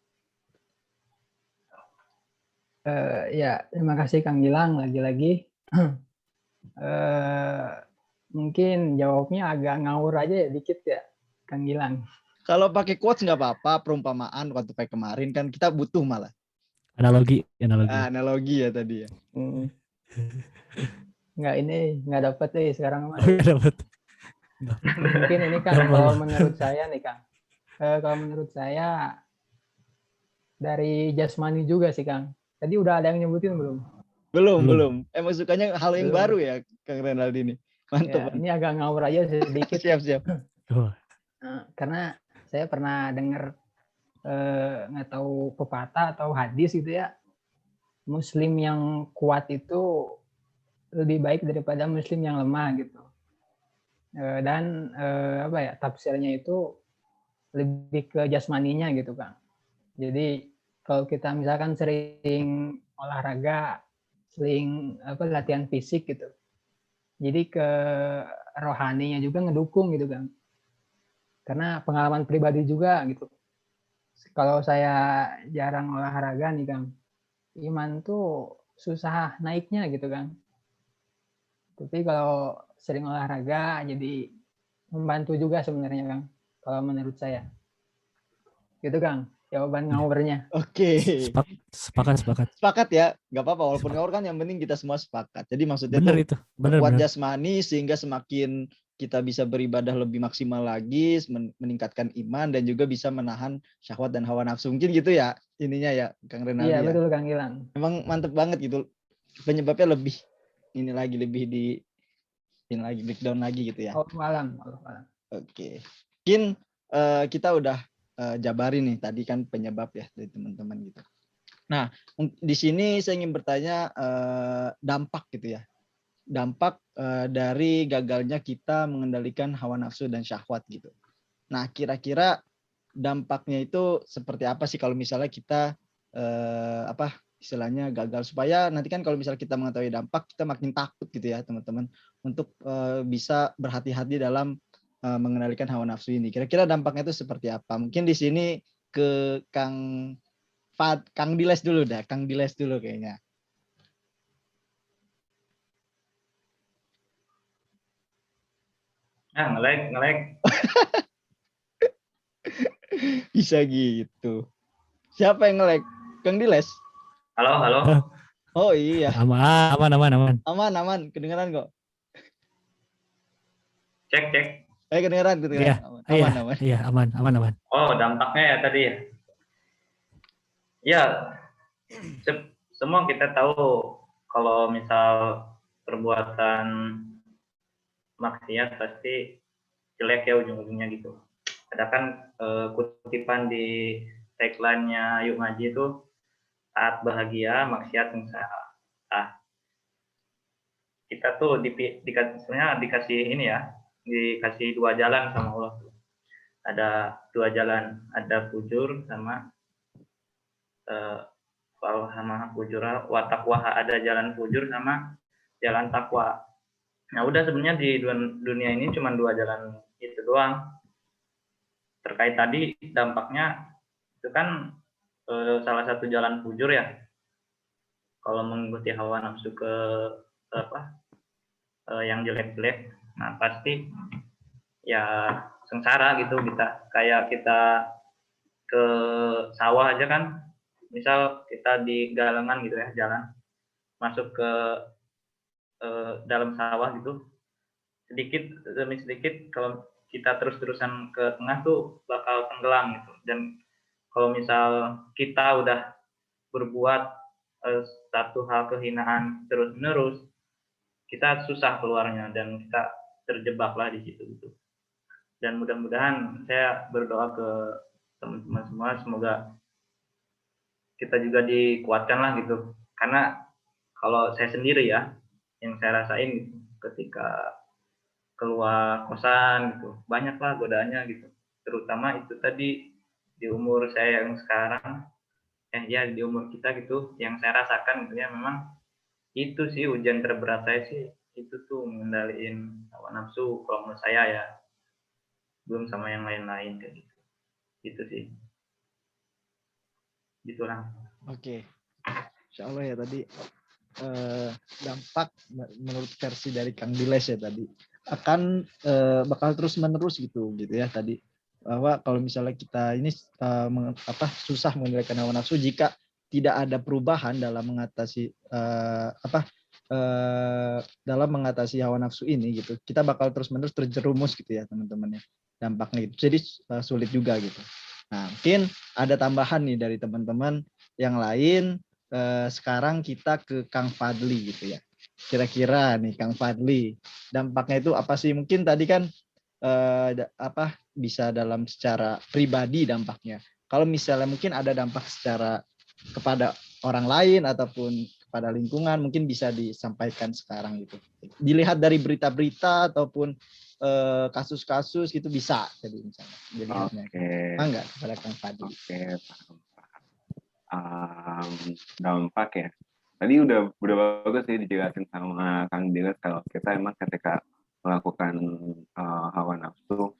Ya, terima kasih Kang Gilang lagi-lagi. Mungkin jawabnya agak ngawur aja ya dikit ya, Kang Gilang. Kalau pakai quotes nggak apa-apa, perumpamaan waktu kayak kemarin kan kita butuh malah. Analogi. Analogi ya tadi ya. Nggak dapat sekarang. Oh, nggak dapet. Mungkin ini Kang, Nggak kalau apa-apa. menurut saya nih Kang. Kalau menurut saya dari jasmani juga sih Kang. Tadi udah ada yang nyebutin belum? Belum. Emang sukanya hal yang Belum. baru ya Kang Renaldi ini. Mantap. Ya, ini agak ngawur aja sedikit. Siap. Oh, Karena saya pernah dengar nggak tahu pepatah atau hadis gitu ya. Muslim yang kuat itu lebih baik daripada muslim yang lemah gitu. Dan tafsirnya itu lebih ke jasmaninya gitu Kang. Jadi kalau kita misalkan sering olahraga, sering latihan fisik gitu, jadi ke rohaninya juga ngedukung gitu Kang. Karena pengalaman pribadi juga gitu. Kalau saya jarang olahraga nih Kang, iman tuh susah naiknya gitu Kang. Tapi kalau sering olahraga jadi membantu juga sebenarnya Kang. Kalau menurut saya. Gitu Kang, jawaban ngawurnya. Oke. Sepakat. Sepakat ya, nggak apa-apa. Walaupun ngawur kan yang penting kita semua sepakat. Jadi maksudnya Bener tuh itu. Bener. kuat jasmani sehingga semakin kita bisa beribadah lebih maksimal lagi, meningkatkan iman dan juga bisa menahan syahwat dan hawa nafsu. Mungkin gitu ya ininya ya Kang Renaldi Iya ya. betul Kang Gilang. Memang mantep banget gitu. Penyebabnya lebih breakdown lagi gitu ya. Allah alam. Oke. Mungkin kita udah jabarin nih tadi kan penyebab ya dari teman-teman gitu. Nah, di sini saya ingin bertanya dampak gitu ya. Dampak dari gagalnya kita mengendalikan hawa nafsu dan syahwat gitu. Nah, kira-kira dampaknya itu seperti apa sih kalau misalnya kita istilahnya gagal, supaya nanti kan kalau misalnya kita mengetahui dampak kita makin takut gitu ya teman-teman untuk bisa berhati-hati dalam mengendalikan hawa nafsu ini. Kira-kira dampaknya itu seperti apa? Mungkin di sini ke Kang Diles dulu dah, Kang Diles dulu kayaknya. Nge-lag. Bisa gitu. Siapa yang nge-lag? Kang Diles? Halo. Oh iya. Aman. Aman. Kedengeran kok. Cek. Kedengeran. Aman. Iya, aman. Oh, dampaknya ya tadi ya. Ya, semua kita tahu kalau misal perbuatan maksiat pasti jelek ya ujung-ujungnya gitu. Ada kan kutipan di tagline-nya Yuk Ngaji itu, taat bahagia, maksiat sengsara. Nah, kita tuh dikasih ini ya, dikasih dua jalan sama Allah. Ada dua jalan, ada fujur sama wa taqwa, ada jalan fujur sama jalan takwa. Nah, udah sebenarnya di dunia ini cuma dua jalan itu doang. Terkait tadi dampaknya itu kan salah satu jalan fujur ya. Kalau mengikuti hawa nafsu ke yang jelek-jelek, nah pasti ya sengsara gitu. Kita ke sawah aja kan, misal kita di galengan gitu ya, jalan masuk ke dalam sawah gitu, sedikit demi sedikit kalau kita terus-terusan ke tengah tuh bakal tenggelam gitu. Dan kalau misal kita udah berbuat satu hal kehinaan terus-menerus, kita susah keluarnya dan kita terjebaklah di situ gitu. Dan mudah-mudahan saya berdoa ke teman-teman semua semoga kita juga dikuatkan lah gitu. Karena kalau saya sendiri ya, yang saya rasain gitu, ketika keluar kosan gitu, banyaklah godaannya gitu. Terutama itu tadi di umur saya yang sekarang, ya di umur kita gitu, yang saya rasakan gitu ya, memang itu sih ujian terberat saya sih, itu tuh mengendaliin hawa nafsu kalau menurut saya ya, belum sama yang lain-lain kayak gitu. Gitu sih. Gitulah. Oke. Insya Allah ya tadi dampak menurut versi dari Kang Diles ya tadi akan bakal terus menerus gitu ya tadi, bahwa kalau misalnya kita ini susah mengendalikan hawa nafsu jika tidak ada perubahan dalam mengatasi dalam mengatasi hawa nafsu ini gitu, kita bakal terus menerus terjerumus gitu ya teman-teman ya dampaknya gitu. Jadi sulit juga gitu. Nah, mungkin ada tambahan nih dari teman-teman yang lain. Sekarang kita ke Kang Fadli gitu ya. Kira-kira nih Kang Fadli, dampaknya itu apa sih? Mungkin tadi kan bisa dalam secara pribadi dampaknya. Kalau misalnya mungkin ada dampak secara kepada orang lain ataupun kepada lingkungan, mungkin bisa disampaikan sekarang gitu. Dilihat dari berita-berita ataupun kasus-kasus gitu bisa jadi misalnya. Jadi enggak kepada Kang Fadli. Oke, paham. Dampak ya. Tadi udah bagus sih dijelasin sama Kang Diles kalau kita emang ketika melakukan hawa nafsu,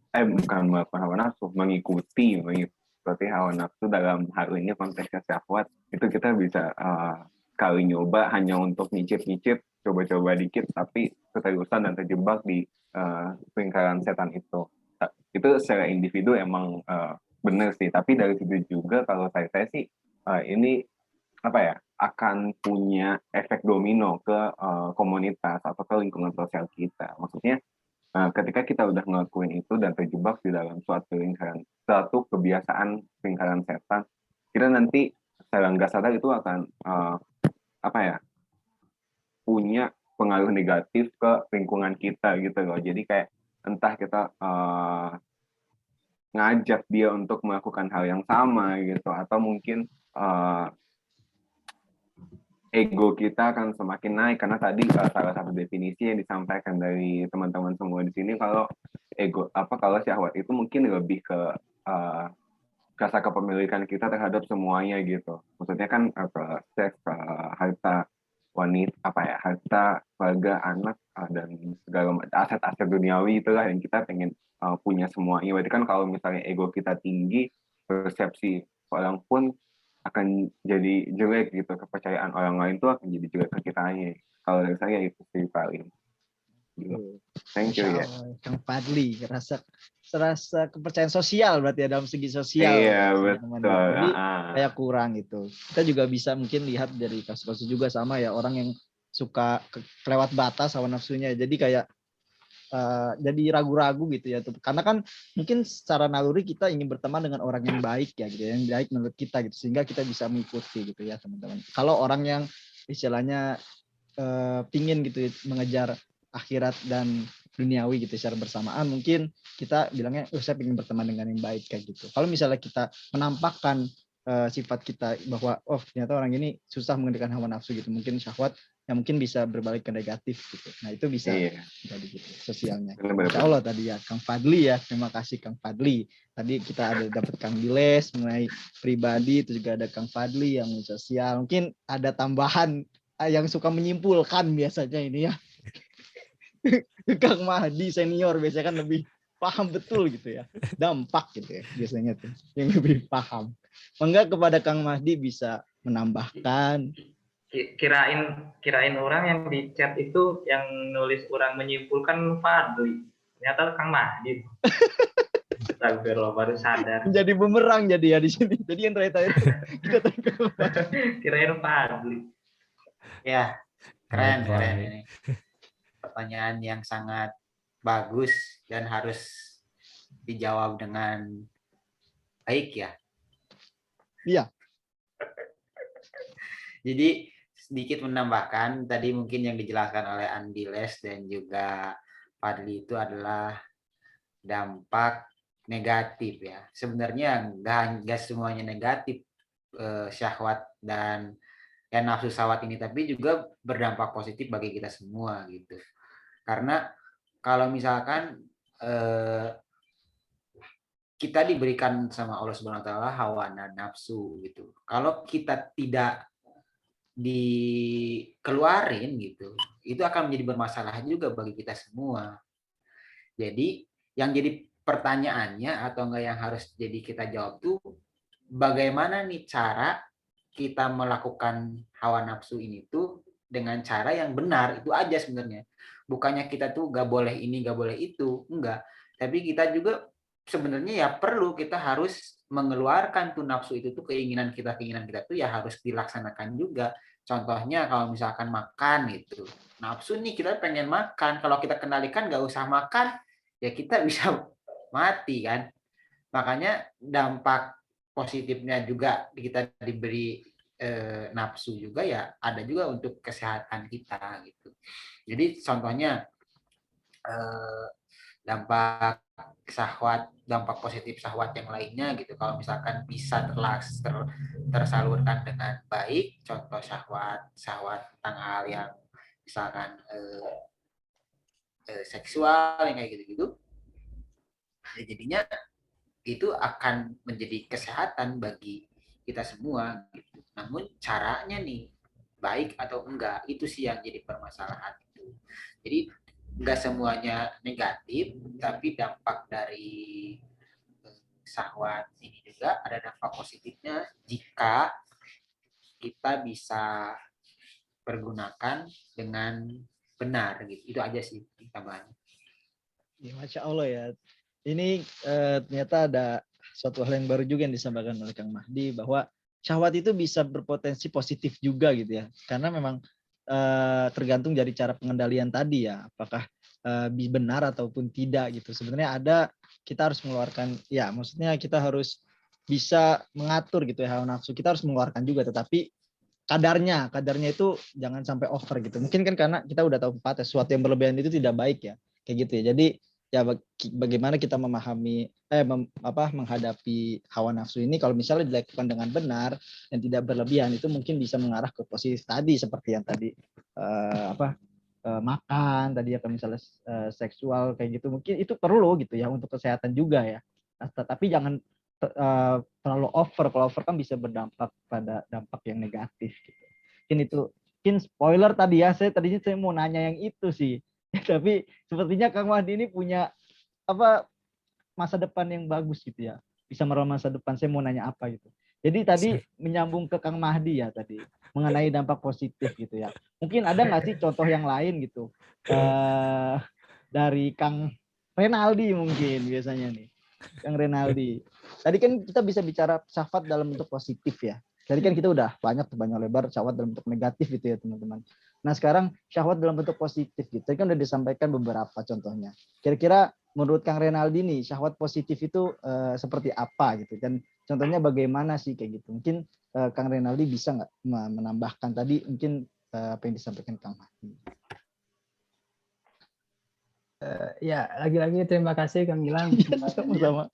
bukan melakukan hawa nafsu, mengikuti hawa nafsu dalam hal ini konteksnya syahwat, itu kita bisa kali nyoba hanya untuk nyicip-nyicip, coba-coba dikit, tapi keterusan dan terjebak di lingkaran setan itu. Itu secara individu emang benar sih, tapi dari situ juga kalau saya sih ini akan punya efek domino ke komunitas atau ke lingkungan sosial kita. Maksudnya ketika kita udah ngelakuin itu dan terjebak di dalam suatu kebiasaan lingkaran setan, kita nanti secara nggak sadar itu akan punya pengaruh negatif ke lingkungan kita gitu loh. Jadi kayak entah kita ngajak dia untuk melakukan hal yang sama gitu, atau mungkin ego kita akan semakin naik karena tadi salah satu definisi yang disampaikan dari teman-teman semua di sini kalau kalau syahwat itu mungkin lebih ke rasa kepemilikan kita terhadap semuanya gitu. Maksudnya kan seks, harta, wanita, harta, keluarga, anak, dan segala aset-aset duniawi itulah yang kita pengen punya semuanya. Berarti kan kalau misalnya ego kita tinggi, persepsi orang pun akan jadi jelek gitu, kepercayaan orang lain tuh akan jadi jelek ke kitanya. Kalau dari saya itu sih paling. Gitu. Thank you ya. Kang Fadli, rasa kepercayaan sosial berarti ya dalam segi sosial. Iya betul. Jadi kayak kurang gitu. Kita juga bisa mungkin lihat dari kasus-kasus juga sama ya, orang yang suka kelewat batas hawa nafsunya. Jadi kayak jadi ragu-ragu gitu ya, karena kan mungkin secara naluri kita ingin berteman dengan orang yang baik ya gitu, yang baik menurut kita gitu, sehingga kita bisa mengikuti gitu ya teman-teman. Kalau orang yang istilahnya pingin gitu mengejar akhirat dan duniawi gitu secara bersamaan, mungkin kita bilangnya saya ingin berteman dengan yang baik kayak gitu. Kalau misalnya kita menampakkan sifat kita bahwa ternyata orang ini susah mengendalikan hawa nafsu gitu, mungkin syahwat yang mungkin bisa berbalik ke negatif gitu. Nah itu bisa jadi gitu sosialnya. Insya Allah tadi ya Kang Fadli ya, terima kasih Kang Fadli. Tadi kita ada dapat Kang Diles mengenai pribadi, itu juga ada Kang Fadli yang sosial. Mungkin ada tambahan yang suka menyimpulkan biasanya ini ya. Kang Mahdi senior biasanya kan lebih paham betul gitu ya, dampak gitu ya biasanya tuh yang lebih paham. Mengapa kepada Kang Mahdi bisa menambahkan? Kirain orang yang di chat itu yang nulis orang menyimpulkan Fadli, ternyata Kang Mahdi. Astagfirullah, baru sadar. Jadi bumerang jadi ya di sini. Jadi yang terakhir kita kirain Fadli. Ya, keren ini. pertanyaan yang sangat bagus dan harus dijawab dengan baik ya. Iya. Jadi sedikit menambahkan tadi mungkin yang dijelaskan oleh Andiles dan juga Fadli itu adalah dampak negatif ya. Sebenarnya nggak semuanya negatif syahwat dan nafsu syahwat ini, tapi juga berdampak positif bagi kita semua gitu. Karena kalau misalkan kita diberikan sama Allah Subhanahu wa taala hawa dan nafsu gitu. Kalau kita tidak dikeluarin gitu, itu akan menjadi bermasalah juga bagi kita semua. Jadi yang jadi pertanyaannya atau enggak yang harus jadi kita jawab tuh bagaimana nih cara kita melakukan hawa nafsu ini tuh dengan cara yang benar, itu aja sebenarnya. Bukannya kita tuh nggak boleh ini, nggak boleh itu, enggak. Tapi kita juga sebenarnya ya perlu, kita harus mengeluarkan tuh nafsu itu tuh, keinginan kita tuh ya harus dilaksanakan juga. Contohnya kalau misalkan makan gitu, nafsu nih kita pengen makan, kalau kita kendalikan nggak usah makan, ya kita bisa mati kan. Makanya dampak positifnya juga kita diberi nafsu juga ya ada juga untuk kesehatan kita gitu. Jadi contohnya dampak syahwat, dampak positif syahwat yang lainnya gitu. Kalau misalkan bisa tersalurkan dengan baik, contoh syahwat tentang hal yang misalkan seksual yang kayak gitu-gitu, ya jadinya itu akan menjadi kesehatan bagi kita semua gitu. Namun caranya nih baik atau enggak, itu sih yang jadi permasalahan itu. Jadi enggak semuanya negatif, tapi dampak dari syahwat ini juga ada dampak positifnya jika kita bisa pergunakan dengan benar gitu. Itu aja sih tambahannya. Ya, Masya Allah ya. Ini ternyata ada suatu hal yang baru juga yang disampaikan oleh Kang Mahdi, bahwa syahwat itu bisa berpotensi positif juga gitu ya. Karena memang tergantung dari cara pengendalian tadi ya. Apakah benar ataupun tidak gitu. Sebenarnya kita harus mengeluarkan, ya maksudnya kita harus bisa mengatur gitu ya hawa nafsu. Kita harus mengeluarkan juga, tetapi kadarnya itu jangan sampai over gitu. Mungkin kan karena kita udah tahu pepatah, sesuatu yang berlebihan itu tidak baik ya. Kayak gitu ya. Jadi ya bagaimana kita memahami menghadapi hawa nafsu ini, kalau misalnya dilakukan dengan benar dan tidak berlebihan, itu mungkin bisa mengarah ke positif tadi, seperti yang tadi makan tadi ya, misalnya seksual kayak gitu, mungkin itu perlu gitu ya untuk kesehatan juga ya. Tapi jangan terlalu over. Kalau over kan bisa berdampak pada dampak yang negatif gitu. Mungkin spoiler tadi ya, tadinya saya mau nanya yang itu sih. Tapi sepertinya Kang Mahdi ini punya masa depan yang bagus gitu ya. Bisa merawat masa depan. Saya mau nanya apa gitu. Jadi tadi menyambung ke Kang Mahdi ya tadi, mengenai dampak positif gitu ya. Mungkin ada nggak sih contoh yang lain gitu dari Kang Renaldi mungkin biasanya nih. Kang Renaldi. Tadi kan kita bisa bicara syahwat dalam bentuk positif ya. Tadi kan kita udah banyak lebar syahwat dalam bentuk negatif gitu ya teman-teman. Nah sekarang syahwat dalam bentuk positif gitu. Tadi kan udah disampaikan beberapa contohnya. Kira-kira menurut Kang Renaldi nih, syahwat positif itu seperti apa gitu. Dan contohnya bagaimana sih kayak gitu. Mungkin Kang Renaldi bisa nggak menambahkan tadi mungkin apa yang disampaikan Kang Mahdi. Ya, lagi-lagi terima kasih Kang Gilang. Sama-sama.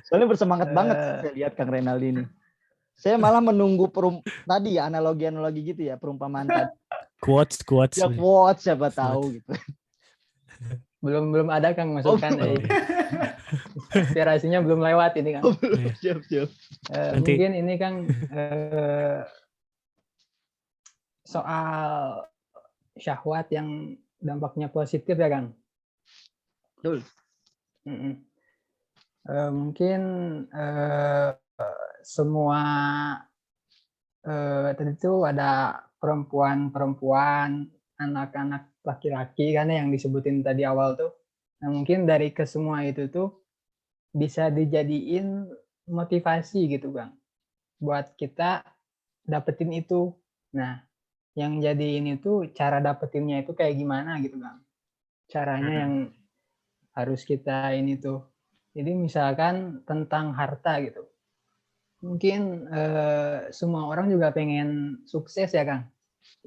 Soalnya bersemangat banget saya lihat Kang Renaldi ini. Saya malah menunggu tadi ya, analogi gitu ya, perumpamaan tadi. Quotes. Ya quotes siapa tahu gitu. Belum ada Kang masukan. Inspirasinya belum lewat ini Kang. Siap. Mungkin ini Kang soal syahwat yang dampaknya positif ya Kang. Betul. Mungkin semua tadi itu ada perempuan, anak-anak laki-laki kan yang disebutin tadi awal tuh. Nah, mungkin dari kesemua itu tuh bisa dijadiin motivasi gitu Bang, buat kita dapetin itu. Nah, yang jadi ini tuh cara dapetinnya itu kayak gimana gitu Bang. Caranya yang harus kita ini tuh. Jadi misalkan tentang harta gitu. Mungkin semua orang juga pengen sukses ya Kang.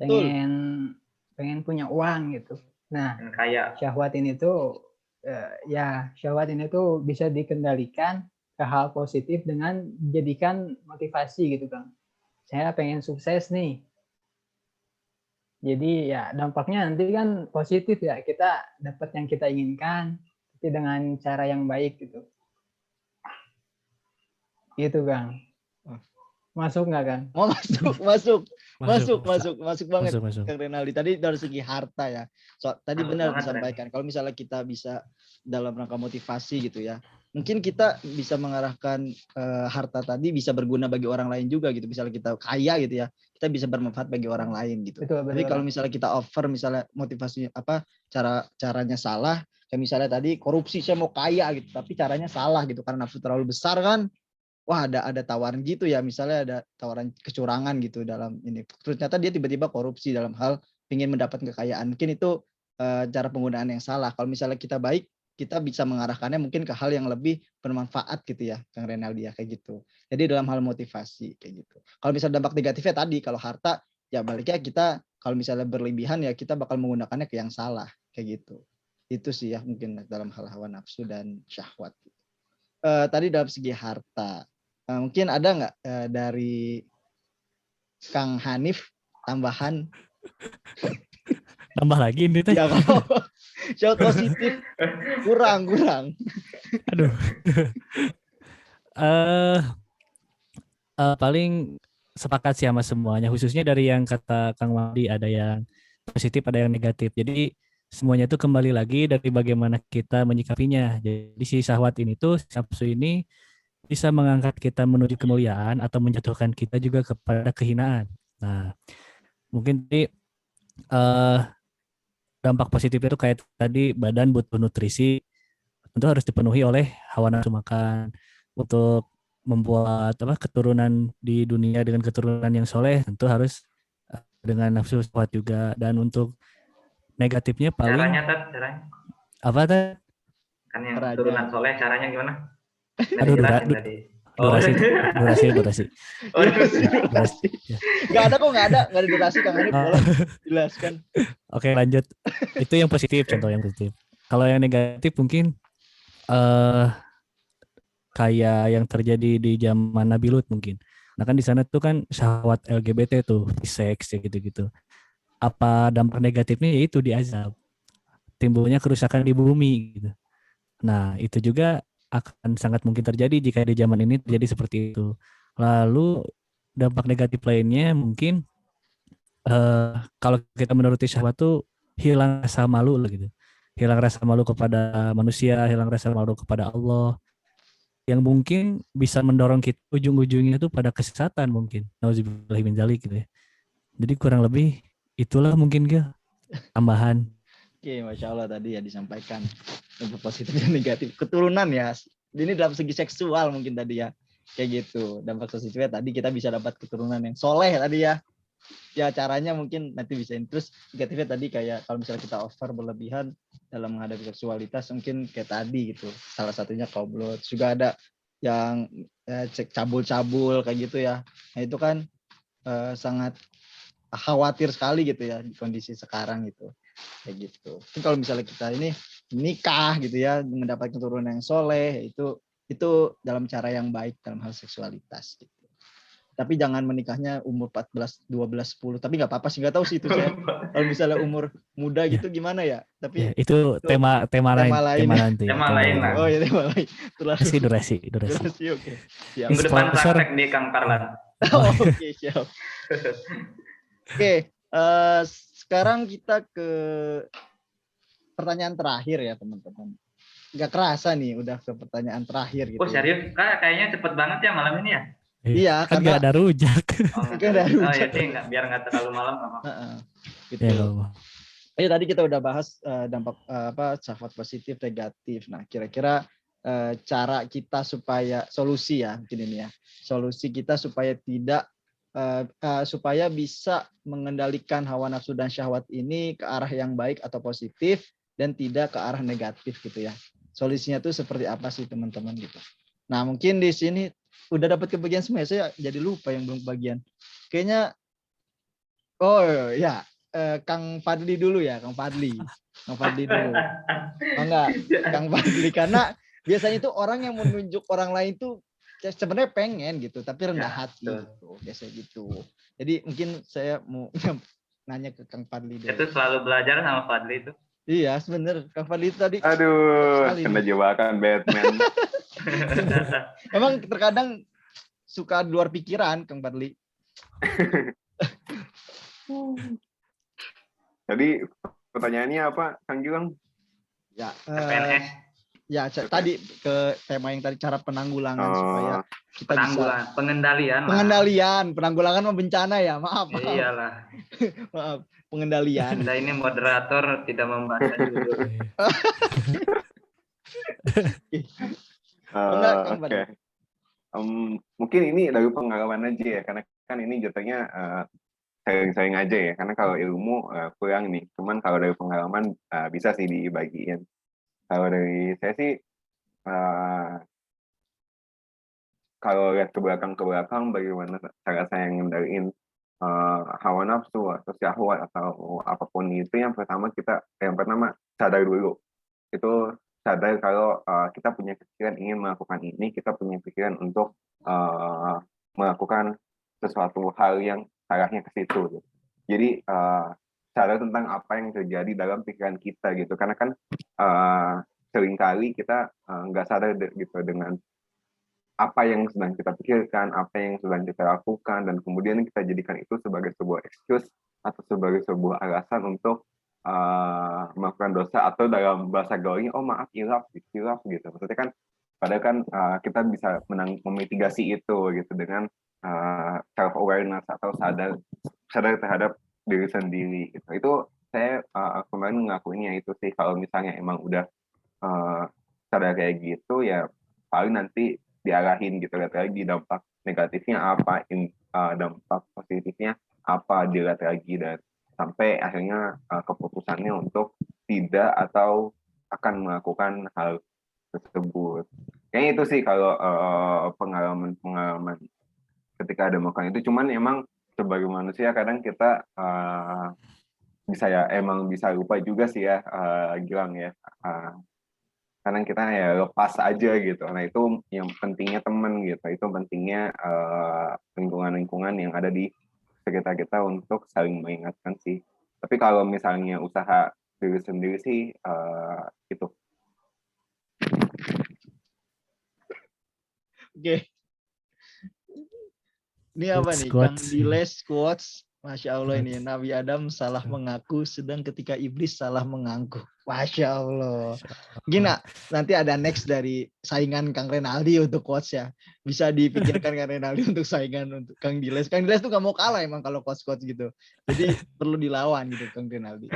Pengen punya uang gitu. Nah, Dan kaya. syahwat ini tuh syahwat ini tuh bisa dikendalikan ke hal positif dengan dijadikan motivasi gitu Kang. Saya pengen sukses nih. Jadi ya dampaknya nanti kan positif ya, kita dapat yang kita inginkan tapi dengan cara yang baik gitu. Gitu Kang. Masuk nggak Kang? Oh, masuk banget. Masuk. Kang Renaldi tadi dari segi harta ya. Tadi Masuk benar banget, disampaikan. Kalau misalnya kita bisa dalam rangka motivasi gitu ya. Mungkin kita bisa mengarahkan harta tadi bisa berguna bagi orang lain juga gitu. Misalnya kita kaya gitu ya, kita bisa bermanfaat bagi orang lain gitu. Betul. Tapi kalau misalnya kita offer misalnya motivasi caranya salah, kayak misalnya tadi korupsi, saya mau kaya gitu, tapi caranya salah gitu karena nafsu terlalu besar kan. Wah, ada tawaran gitu ya, misalnya ada tawaran kecurangan gitu dalam ini. Ternyata dia tiba-tiba korupsi dalam hal ingin mendapat kekayaan. Mungkin itu cara penggunaan yang salah. Kalau misalnya kita baik, kita bisa mengarahkannya mungkin ke hal yang lebih bermanfaat gitu ya, Kang Renaldi ya, kayak gitu. Jadi dalam hal motivasi kayak gitu. Kalau misalnya dampak negatifnya tadi, kalau harta ya baliknya kita kalau misalnya berlebihan ya kita bakal menggunakannya ke yang salah kayak gitu. Itu sih ya mungkin dalam hal hawa nafsu dan syahwat. Tadi dalam segi harta. Mungkin ada nggak dari Kang Hanif tambahan? Tambah lagi ini teh. Ya kalau shout positif kurang. Aduh. Paling sepakat sih sama semuanya, khususnya dari yang kata Kang Wadi, ada yang positif, ada yang negatif. Jadi semuanya itu kembali lagi dari bagaimana kita menyikapinya. Jadi si syahwat ini tuh, nafsu ini bisa mengangkat kita menuju kemuliaan atau menjatuhkan kita juga kepada kehinaan. Nah, mungkin dampak positif itu kayak tadi, badan butuh nutrisi, tentu harus dipenuhi oleh hawa nafsu makan. Untuk membuat keturunan di dunia dengan keturunan yang soleh, tentu harus dengan nafsu syahwat juga. Dan untuk negatifnya paling Caranya apa tadi? kan yang turunan soleh caranya gimana? Aduh, Dijelasin tadi. durasi. Oh, Durasi. Nggak ada durasi, Kang Hanif, boleh jelaskan. Oke, lanjut. Itu yang positif, contoh yang positif. Kalau yang negatif mungkin kayak yang terjadi di zaman Nabi Lut mungkin. Nah kan di sana tuh kan syahwat LGBT tuh, seks ya gitu-gitu. Apa dampak negatifnya? Yaitu diazab, timbulnya kerusakan di bumi gitu. Nah itu juga akan sangat mungkin terjadi jika di zaman ini terjadi seperti itu. Lalu dampak negatif lainnya mungkin kalau kita menuruti syahwat tuh hilang rasa malu lah gitu. Hilang rasa malu kepada manusia, hilang rasa malu kepada Allah, yang mungkin bisa mendorong kita ujung-ujungnya tuh pada kesesatan mungkin. Nauzubillahi min dzalik gitu ya. Jadi kurang lebih itulah mungkin tambahan. Oke, Masya Allah tadi ya disampaikan dampak positif dan negatif. Keturunan ya, ini dalam segi seksual mungkin tadi ya. Kayak gitu, dampak positifnya tadi kita bisa dapat keturunan yang soleh tadi ya. Ya caranya mungkin nanti bisa. Terus negatifnya tadi kayak kalau misalnya kita over berlebihan dalam menghadapi seksualitas mungkin kayak tadi gitu. Salah satunya koblot. Juga ada yang cek cabul-cabul kayak gitu ya. Nah itu kan sangat khawatir sekali gitu ya di kondisi sekarang gitu. Kayak gitu. Mungkin kalau misalnya kita ini menikah gitu ya, mendapat keturunan yang soleh, itu dalam cara yang baik dalam hal seksualitas gitu. Tapi jangan menikahnya umur 14, 12, 10. Tapi nggak apa-apa sih, nggak tahu sih itu saya. Kalau misalnya umur muda gitu gimana ya? Tapi ya, itu tema lain nanti. Tema lain lah. Oh ya, tema lain. Durasi. Oke. Siap. Minggu depan Sponsor. praktek di Kang Karlan. Oke, siap. Oke, sekarang kita ke pertanyaan terakhir ya teman-teman. Nggak kerasa nih udah ke pertanyaan terakhir gitu. Oh serius? Kayaknya cepet banget ya malam ini ya? Iya, kan karena nggak ada rujak. Oh ya sih, biar nggak terlalu malam apa. Gitu. Ya, tadi kita udah bahas dampak syahwat positif, negatif. Nah, kira-kira cara kita supaya solusi ya mungkin ini ya. Solusi kita supaya tidak supaya bisa mengendalikan hawa nafsu dan syahwat ini ke arah yang baik atau positif dan tidak ke arah negatif gitu ya. Solusinya tuh seperti apa sih teman-teman gitu. Nah mungkin di sini udah dapat kebagian semua ya, saya jadi lupa yang belum kebagian. Kayaknya, oh ya, Kang Fadli dulu ya, Kang Fadli. Kang Fadli dulu. Oh enggak, Kang Fadli. Karena biasanya itu orang yang menunjuk orang lain tuh sebenarnya pengen gitu, tapi rendah hati betul. gitu. Biasanya gitu. Jadi mungkin saya mau nanya ke Kang Fadli dulu. Itu selalu belajar sama Fadli itu. Iya, sebenarnya Kang Fadli itu tadi. Aduh, sekali kena nih. jebakan Batman. Emang terkadang suka di luar pikiran Kang Fadli. Tadi pertanyaannya apa, Kang Gilang? Ya, PNS, ya tadi ke tema yang tadi cara penanggulangan supaya kita bisa pengendalian lah. penanggulangan mah bencana ya. Maaf. Iyalah. Maaf, pengendalian. Anda ini moderator tidak membaca judul. Enggak, Kang Oke. Mungkin ini dari pengalaman aja ya, karena kan ini jatuhnya sharing-sharing aja ya, karena kalau ilmu kurang nih, cuman kalau dari pengalaman bisa sih dibagiin. Kalau dari saya sih, kalau lihat ke belakang bagaimana cara saya ngendaliin hawa nafsu atau syahwat atau apapun itu, yang pertama sadar dulu. Itu sadar kalau kita punya pikiran ingin melakukan ini, kita punya pikiran untuk melakukan sesuatu hal yang arahnya ke situ gitu. Jadi sadar tentang apa yang terjadi dalam pikiran kita gitu, karena kan seringkali kita nggak sadar gitu dengan apa yang sedang kita pikirkan, apa yang sedang kita lakukan, dan kemudian kita jadikan itu sebagai sebuah excuse atau sebagai sebuah alasan untuk melakukan dosa, atau dalam bahasa gaulnya, oh maaf, hilaf gitu. Maksudnya kan, padahal kan kita bisa memitigasi itu gitu dengan self awareness atau sadar terhadap diri sendiri gitu. Itu saya kemarin ngakuinnya itu sih, kalau misalnya emang udah sadar kayak gitu ya, paling nanti diarahin gitu, lihat lagi dampak negatifnya apa, dampak positifnya apa, dilihat lagi, dan sampai akhirnya keputusannya untuk tidak atau akan melakukan hal tersebut. Kayaknya itu sih kalau pengalaman ketika ada melakukan itu. Cuman emang sebagai manusia kadang kita emang bisa lupa juga sih ya, Gilang ya. Kadang kita ya lepas aja gitu. Nah itu yang pentingnya teman gitu. Itu pentingnya lingkungan-lingkungan yang ada di sekitar kita untuk saling mengingatkan sih. Tapi kalau misalnya usaha diri sendiri sih itu. Oke. Ini apa nih? Kang Diles quotes. Masya Allah ini. Nabi Adam salah mengaku, sedang ketika iblis salah mengaku. Masya Allah. Gina, nanti ada next dari saingan Kang Renaldi untuk quotes ya. Bisa dipikirkan Kang Renaldi untuk saingan untuk Kang Diles. Kang Diles tuh gak mau kalah emang kalau quotes-quotes gitu. Jadi perlu dilawan gitu Kang Renaldi.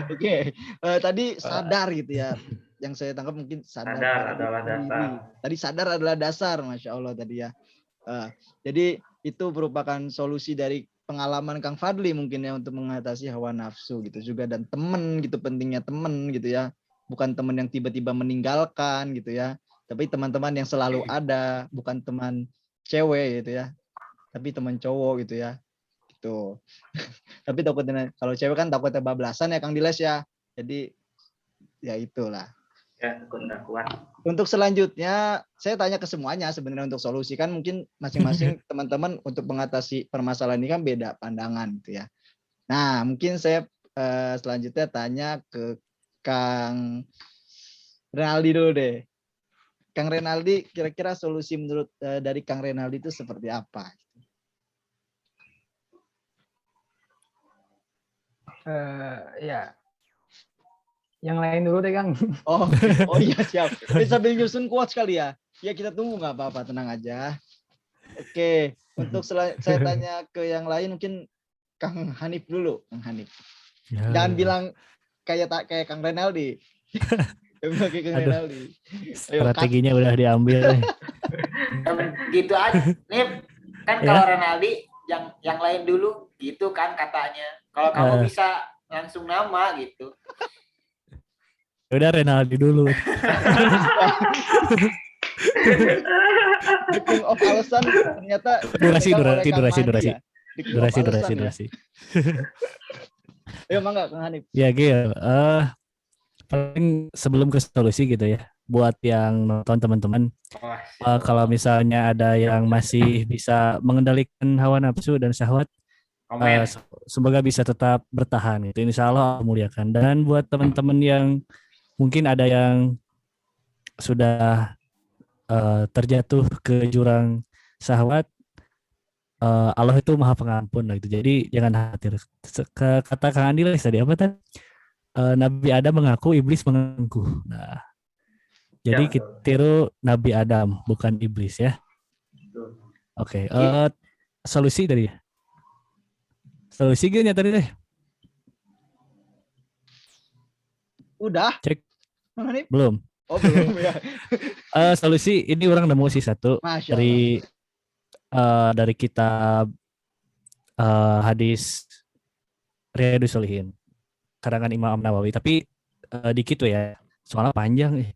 Oke. Tadi sadar gitu ya. Yang saya tangkap mungkin sadar adalah dasar. Tadi sadar adalah dasar, Masya Allah tadi ya. Jadi itu merupakan solusi dari pengalaman Kang Fadli mungkin ya untuk mengatasi hawa nafsu gitu juga, dan temen gitu, pentingnya temen gitu ya, bukan temen yang tiba-tiba meninggalkan gitu ya, tapi teman-teman yang selalu ada, bukan teman cewek gitu ya, tapi teman cowok gitu ya gitu. Tapi takutnya kalau cewek kan takutnya bablasan ya Kang Diles ya, jadi ya itulah. Ya, nggak kuat. Untuk selanjutnya, saya tanya ke semuanya sebenarnya untuk solusi, kan mungkin masing-masing teman-teman untuk mengatasi permasalahan ini kan beda pandangan gitu ya. Nah, mungkin saya selanjutnya tanya ke Kang Renaldi dulu deh. Kang Renaldi, kira-kira solusi menurut dari Kang Renaldi itu seperti apa? Ya. Yang lain dulu deh Kang. Oh iya siap. Sambil nyusun quotes kali ya. Ya kita tunggu, nggak apa-apa, tenang aja. Oke, untuk saya tanya ke yang lain, mungkin Kang Hanif dulu, Kang Hanif. Ya. Jangan bilang kayak Kang Renaldi. Kayak Kang Renaldi. Strateginya udah diambil. Gitu aja. Nih kan kalau Renaldi yang lain dulu gitu kan katanya. Kalau kamu bisa langsung nama gitu. Udah Renaldi dulu. The of alasan ternyata Durasi, dipegang oleh durasi, Kang durasi, Mahdi durasi. ya. The king of Durasi, alasan durasi, ya. durasi. Ayo mangga Kang Hanif. Ya Gil, paling sebelum ke solusi gitu ya, buat yang nonton teman-teman, kalau misalnya ada yang masih bisa mengendalikan hawa nafsu dan syahwat, Komen. semoga bisa tetap bertahan itu, insya Allah muliakan. Dan buat teman-teman yang mungkin ada yang sudah terjatuh ke jurang syahwat, Allah itu maha pengampun lah gitu. Jadi jangan khawatir. Kata Kang Andi tadi apa tadi? Nabi Adam mengaku, iblis mengaku. Nah, jadi kita tiru Nabi Adam, bukan iblis ya. Oke, solusi tadi. Solusi gimana tadi deh? Udah? Cek. Kang Hanif? Belum. Oh, belum ya. Solusi ini orang nemu sih satu Masya dari kitab hadis Riyadhus Shalihin karangan Imam Nawawi, tapi dikit tuh ya, soalnya panjang.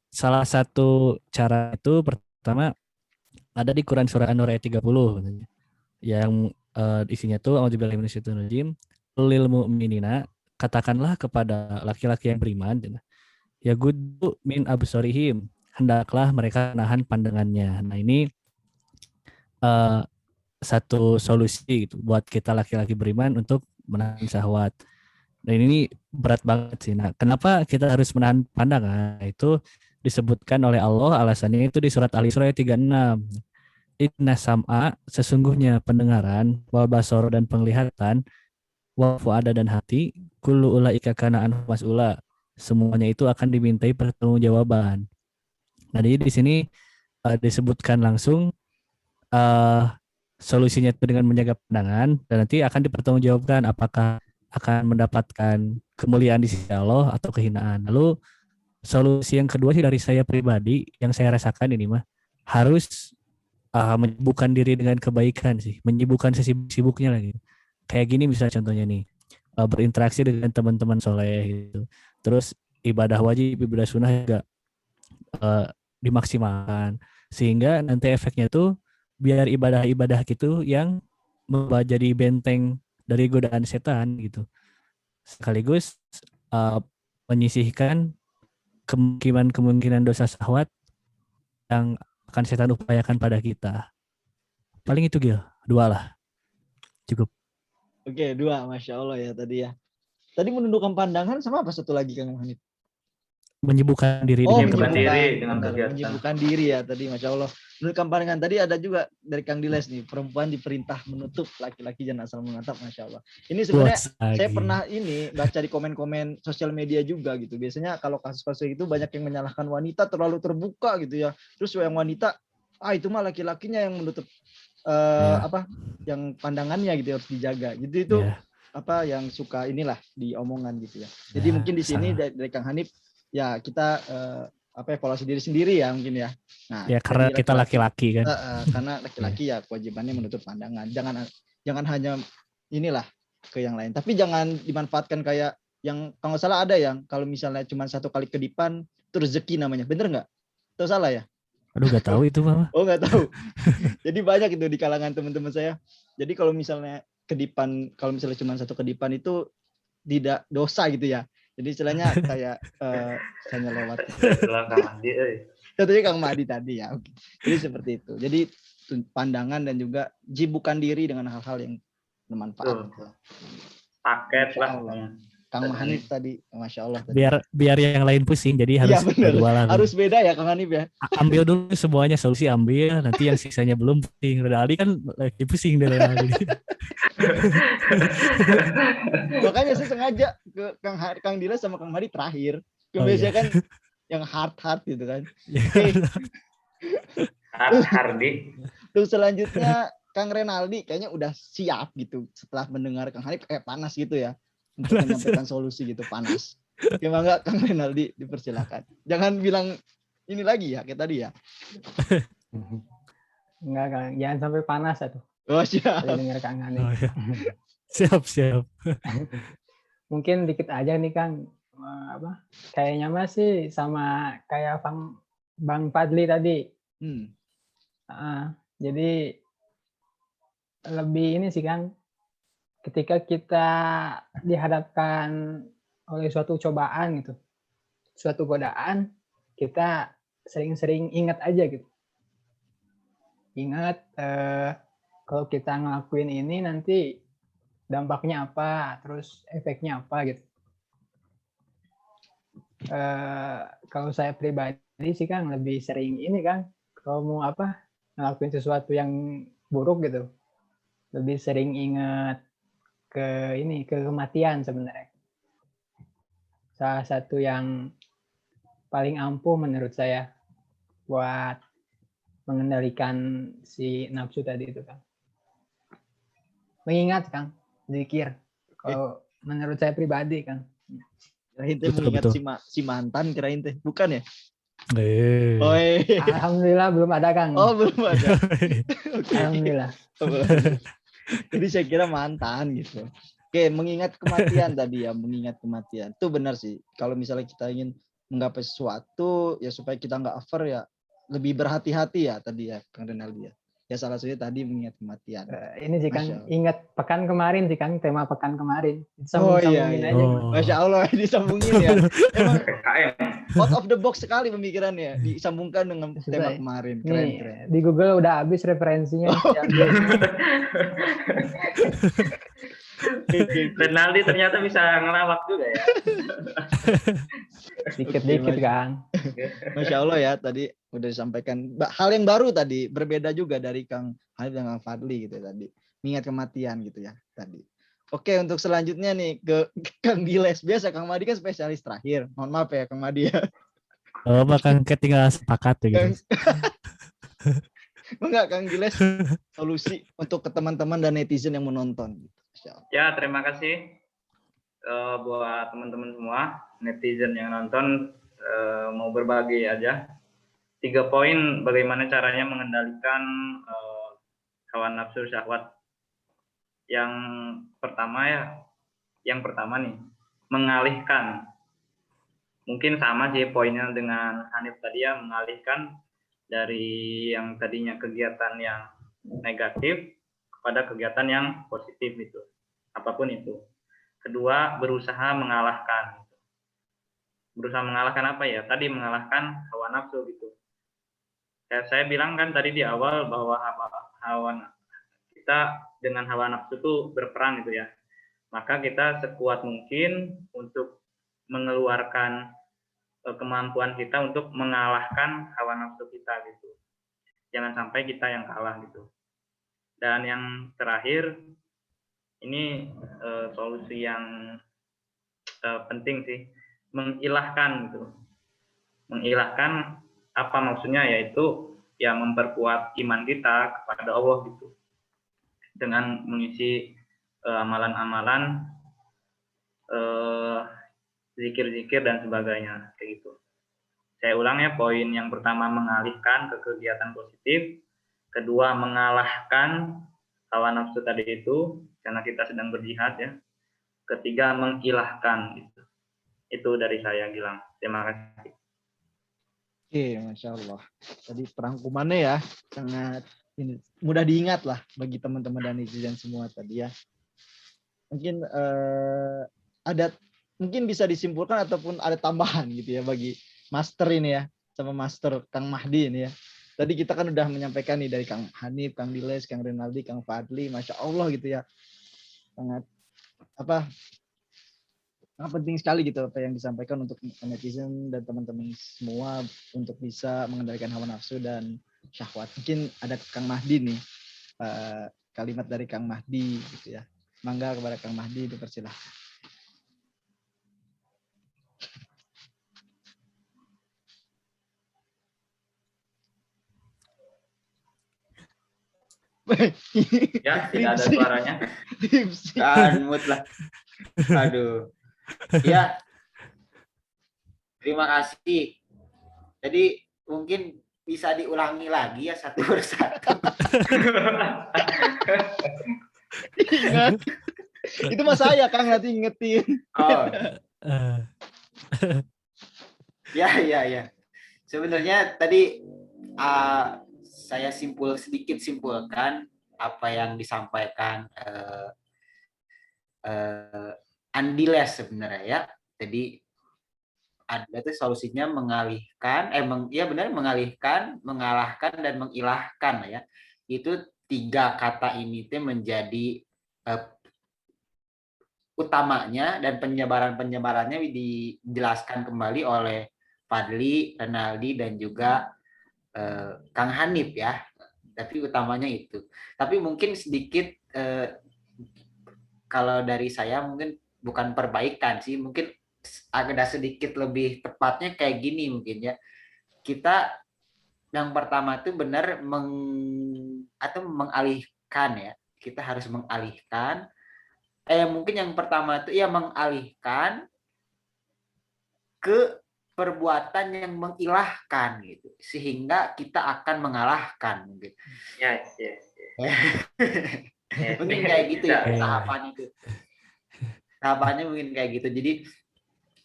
Salah satu cara itu pertama ada di Quran surah An-Nur ayat 30 yang isinya tuh a'udzubillahi minasyaitonirrajim lil mu'minina, katakanlah kepada laki-laki yang beriman, ya gudu min absorihim, hendaklah mereka nahan pandangannya. Nah ini satu solusi gitu buat kita laki-laki beriman untuk menahan syahwat. Dan ini berat banget sih. Nah, kenapa kita harus menahan pandangan? Itu disebutkan oleh Allah, alasannya itu di surat Al-Isra ayat 36. Inna sam'a, sesungguhnya pendengaran, wal basara dan penglihatan, wa fuada dan hati, kullu ulaika kana anhu mas'ula. Semuanya itu akan dimintai pertanggungjawaban. Nah, jadi di sini disebutkan langsung solusinya itu dengan menjaga pandangan, dan nanti akan dipertanggungjawabkan apakah akan mendapatkan kemuliaan di sisi Allah atau kehinaan. Lalu solusi yang kedua sih dari saya pribadi yang saya rasakan ini mah harus menyibukkan diri dengan kebaikan sih, menyibukkan sesibuk-sibuknya lagi. Kayak gini misalnya contohnya nih, berinteraksi dengan teman-teman soleh gitu. Terus ibadah wajib, ibadah sunnah juga dimaksimalkan, sehingga nanti efeknya tuh biar ibadah-ibadah gitu yang jadi benteng dari godaan setan gitu, sekaligus menyisihkan kemungkinan dosa syahwat yang akan setan upayakan pada kita. Paling itu Gil, 2 lah, cukup. Oke, 2, Masya Allah ya tadi ya. Tadi menundukkan pandangan sama apa satu lagi Kang Hanif? Menyibukkan diri menyibukkan diri dengan benar, kegiatan. menyibukkan diri ya tadi, Masya Allah. Menundukkan pandangan tadi ada juga dari Kang Diles nih, perempuan diperintah menutup, laki-laki jangan asal menatap, Masya Allah. Ini sebenarnya saya pernah ini baca di komen-komen sosial media juga gitu. Biasanya kalau kasus-kasus itu banyak yang menyalahkan wanita terlalu terbuka gitu ya. Terus yang wanita, itu mah laki-lakinya yang menutup yang pandangannya gitu harus dijaga. Jadi itu yang suka inilah di omongan gitu ya. Jadi mungkin di sini dari Kang Hanif ya kita evaluasi diri sendiri ya mungkin ya. Nah, ya karena kita laki-laki kan. Karena laki-laki ya kewajibannya menutup pandangan. Jangan hanya inilah ke yang lain. Tapi jangan dimanfaatkan kayak yang kalau nggak salah ada yang kalau misalnya cuma 1 kali kedipan itu rezeki namanya. Bener nggak? Atau salah ya? Aduh nggak tahu itu Mama. Oh nggak tahu. Jadi banyak itu di kalangan teman-teman saya. Jadi kalau misalnya cuma 1 kedipan itu tidak dosa gitu ya. Jadi istilahnya kayak hanya lewat. Contohnya Kang Mahdi tadi ya. Jadi seperti itu. Jadi pandangan dan juga jibukan diri dengan hal-hal yang bermanfaat. Paket lah. Kang Hanif tadi, Masya Allah. Tadi. Biar yang lain pusing, jadi harus dua lah. Harus beda ya Kang Hanif ya. Ambil dulu semuanya, solusi ambil, nanti yang sisanya belum pusing. Renaldi kan lagi pusing dari Renaldi. Makanya saya sengaja ke Kang Dilas sama Kang Mahdi terakhir. Biasanya kan yang hard gitu kan. Hardi. Terus selanjutnya Kang Renaldi kayaknya udah siap gitu setelah mendengar Kang Hanif kayak panas gitu ya. Untuk menyampaikan solusi gitu, panas. Gimana Kang Renaldi, dipersilakan. Jangan bilang ini lagi ya kayak tadi ya. Enggak, Kang. Jangan sampai panas atuh. Oh, siap. Tadi dengar Kang Hanif. Oh, ya. Siap. Mungkin dikit aja nih Kang. Apa? Kayaknya masih sama kayak Bang Fadli tadi. Jadi lebih ini sih Kang. Ketika kita dihadapkan oleh suatu cobaan gitu, suatu godaan, kita sering-sering ingat aja gitu. Ingat kalau kita ngelakuin ini nanti dampaknya apa, terus efeknya apa gitu. Kalau saya pribadi sih Kang lebih sering ini Kang, kalau mau ngelakuin sesuatu yang buruk gitu, lebih sering ingat ke kematian sebenarnya. Salah satu yang paling ampuh menurut saya buat mengendalikan si nafsu tadi itu Kang. Mengingat Kang, zikir. Kalau menurut saya pribadi Kang. Kirain teh Betul, mengingat betul. si mantan, kirain teh. Bukan ya? Eh. Oh, Alhamdulillah belum ada Kang. oh belum ada. Oke. Alhamdulillah. Jadi saya kira mantan gitu. Oke, mengingat kematian tadi ya, mengingat kematian. Itu benar sih. Kalau misalnya kita ingin menggapai sesuatu, ya supaya kita nggak over ya, lebih berhati-hati ya tadi ya, Kang Renaldi ya. Ya salah satunya tadi mengingat kematian. Ini sih Kang, Masya Allah. ingat pekan kemarin sih Kang, tema pekan kemarin. Oh, iya, Sambungin iya. aja. Oh. Masya Allah, disambungin ya. Emang PKM. out of the box sekali pemikirannya, disambungkan dengan tema Sesuai. kemarin. Nih, Keren. di Google udah habis referensinya. Diambil semua. Renaldi ternyata bisa ngelawak juga ya. Dikit-dikit Oke, Kang. Masya Allah ya, tadi udah disampaikan hal yang baru tadi, berbeda juga dari Kang Hanif dan Kang Fadli gitu ya tadi. Mengingat kematian gitu ya tadi. Oke, untuk selanjutnya nih ke Kang Giles. Biasa Kang Madi kan spesialis terakhir. Mohon maaf ya Kang Madi ya. Oh, bahkan tinggal sepakat ya gitu. Enggak Kang Giles, solusi untuk ke teman-teman dan netizen yang menonton. Masya Allah. Ya, terima kasih buat teman-teman semua, netizen yang nonton, mau berbagi aja. 3 poin bagaimana caranya mengendalikan hawa nafsu syahwat. Yang pertama nih, mengalihkan. Mungkin sama sih poinnya dengan Hanif tadi ya, mengalihkan dari yang tadinya kegiatan yang negatif kepada kegiatan yang positif itu, apapun itu. Kedua, berusaha mengalahkan. Berusaha mengalahkan apa ya? Tadi mengalahkan hawa nafsu gitu. Saya bilang kan tadi di awal bahwa kita dengan hawa nafsu itu berperang gitu ya. Maka kita sekuat mungkin untuk mengeluarkan kemampuan kita untuk mengalahkan hawa nafsu kita gitu. Jangan sampai kita yang kalah gitu. Dan yang terakhir, ini solusi yang penting sih, mengilahkan gitu. Mengilahkan apa maksudnya, yaitu ya memperkuat iman kita kepada Allah gitu. Dengan mengisi amalan-amalan, zikir-zikir dan sebagainya kayak gitu. Saya ulang ya, poin yang pertama mengalihkan ke kegiatan positif, kedua mengalahkan hawa nafsu tadi itu karena kita sedang berjihad ya. Ketiga mengilahkan gitu. Itu dari saya Gilang. Terima kasih. Oke, Masya Allah. Tadi perangkumannya ya sangat mudah diingat lah bagi teman-teman dan netizen semua tadi ya. Mungkin mungkin bisa disimpulkan ataupun ada tambahan gitu ya bagi Master ini ya, sama Master Kang Mahdi ini ya. Tadi kita kan udah menyampaikan nih dari Kang Hanif, Kang Diles, Kang Renaldi, Kang Fadli, Masya Allah gitu ya. Sangat sangat penting sekali gitu apa yang disampaikan untuk netizen dan teman-teman semua untuk bisa mengendalikan hawa nafsu dan syahwat. Mungkin ada Kang Mahdi nih, kalimat dari Kang Mahdi gitu ya. Mangga kepada Kang Mahdi dipersilahkan. Ya, tidak ada suaranya. Kan mood lah. Aduh. Ya. Terima kasih. Jadi mungkin bisa diulangi lagi ya satu persatu. Ingat. Itu mah saya Kang nanti ingetin. Oh, Eh, ya. Sebenarnya tadi saya sedikit simpulkan apa yang disampaikan Andiles sebenarnya ya. Jadi ada tuh solusinya mengalihkan, benar mengalihkan, mengalahkan dan mengilahkan ya. Itu 3 kata ini tuh menjadi utamanya, dan penyebarannya dijelaskan kembali oleh Fadli, Renaldi dan juga Kang Hanif ya. Tapi utamanya itu. Tapi mungkin sedikit kalau dari saya mungkin bukan perbaikan sih, mungkin agak sedikit lebih tepatnya kayak gini mungkin ya. Kita yang pertama itu benar mengalihkan ya. Kita harus mengalihkan. Mungkin yang pertama itu ya mengalihkan ke perbuatan yang mengilahkan gitu, sehingga kita akan mengalahkan gitu. Yes. Mungkin kayak gitu ya Bisa. tahapannya mungkin kayak gitu. Jadi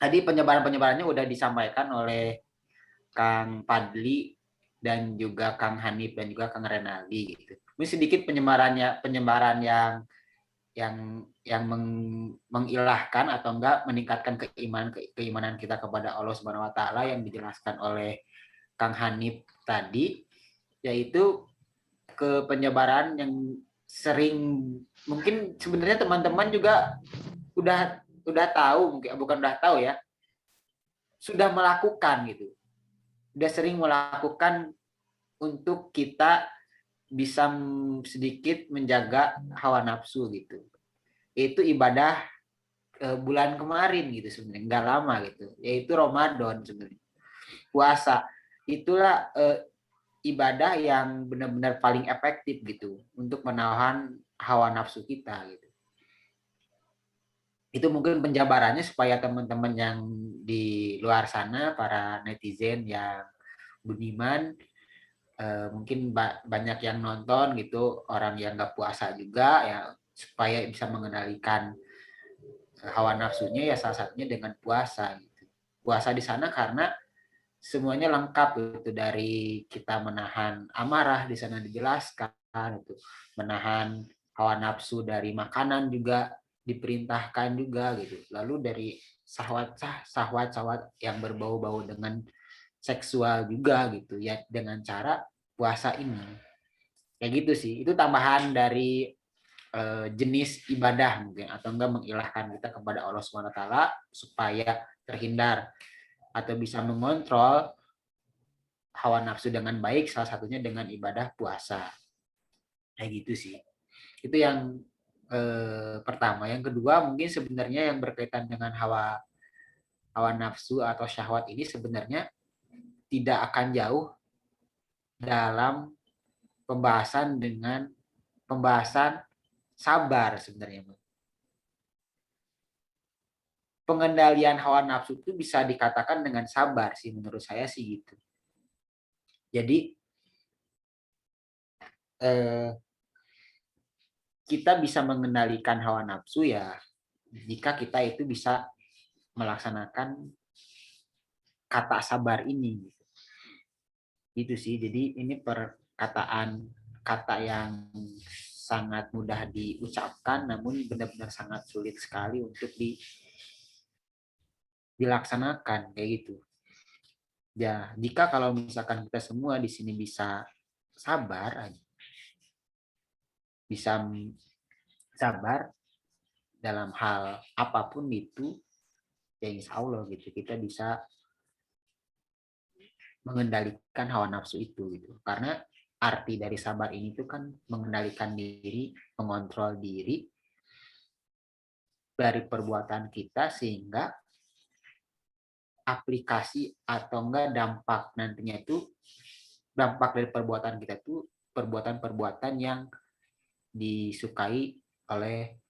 tadi penyebarannya udah disampaikan oleh Kang Padli dan juga Kang Hanif dan juga Kang Renaldi gitu. Ini sedikit penyebaran yang mengilahkan atau enggak meningkatkan keimanan kita kepada Allah Subhanahu wa taala yang dijelaskan oleh Kang Hanif tadi, yaitu ke penyebaran yang sering, mungkin sebenarnya teman-teman juga udah tahu, mungkin bukan udah tahu ya, sudah melakukan gitu. Udah sering melakukan untuk kita bisa sedikit menjaga hawa nafsu gitu. Itu ibadah bulan kemarin gitu sebenarnya, nggak lama gitu, yaitu Ramadan sebenarnya. Puasa itulah ibadah yang benar-benar paling efektif gitu untuk menahan hawa nafsu kita gitu. Itu mungkin penjabarannya supaya teman-teman yang di luar sana, para netizen yang budiman, mungkin banyak yang nonton gitu, orang yang nggak puasa juga ya, supaya bisa mengendalikan hawa nafsunya ya salah satunya dengan puasa gitu. Puasa di sana karena semuanya lengkap itu, dari kita menahan amarah di sana dijelaskan itu, menahan hawa nafsu dari makanan juga diperintahkan juga gitu. Lalu dari syahwat yang berbau-bau dengan seksual juga gitu ya, dengan cara puasa ini. Kayak gitu sih. Itu tambahan dari jenis ibadah mungkin, atau enggak mengilah,kan kita kepada Allah SWT supaya terhindar atau bisa mengontrol hawa nafsu dengan baik, salah satunya dengan ibadah puasa. Kayak gitu sih. Itu yang pertama. Yang kedua mungkin sebenarnya yang berkaitan dengan hawa nafsu atau syahwat ini sebenarnya tidak akan jauh dalam pembahasan sabar sebenarnya. Pengendalian hawa nafsu itu bisa dikatakan dengan sabar sih, menurut saya sih gitu. Jadi kita bisa mengendalikan hawa nafsu ya jika kita itu bisa melaksanakan kata sabar ini. Itu sih. Jadi ini perkataan kata yang sangat mudah diucapkan namun benar-benar sangat sulit sekali untuk dilaksanakan kayak gitu. Ya, jika kalau misalkan kita semua di sini bisa sabar dalam hal apapun itu, ya insya Allah gitu kita bisa mengendalikan hawa nafsu itu gitu. Karena arti dari sabar ini tuh kan mengendalikan diri, mengontrol diri dari perbuatan kita, sehingga aplikasi atau enggak dampak nantinya itu, dampak dari perbuatan kita itu perbuatan-perbuatan yang disukai oleh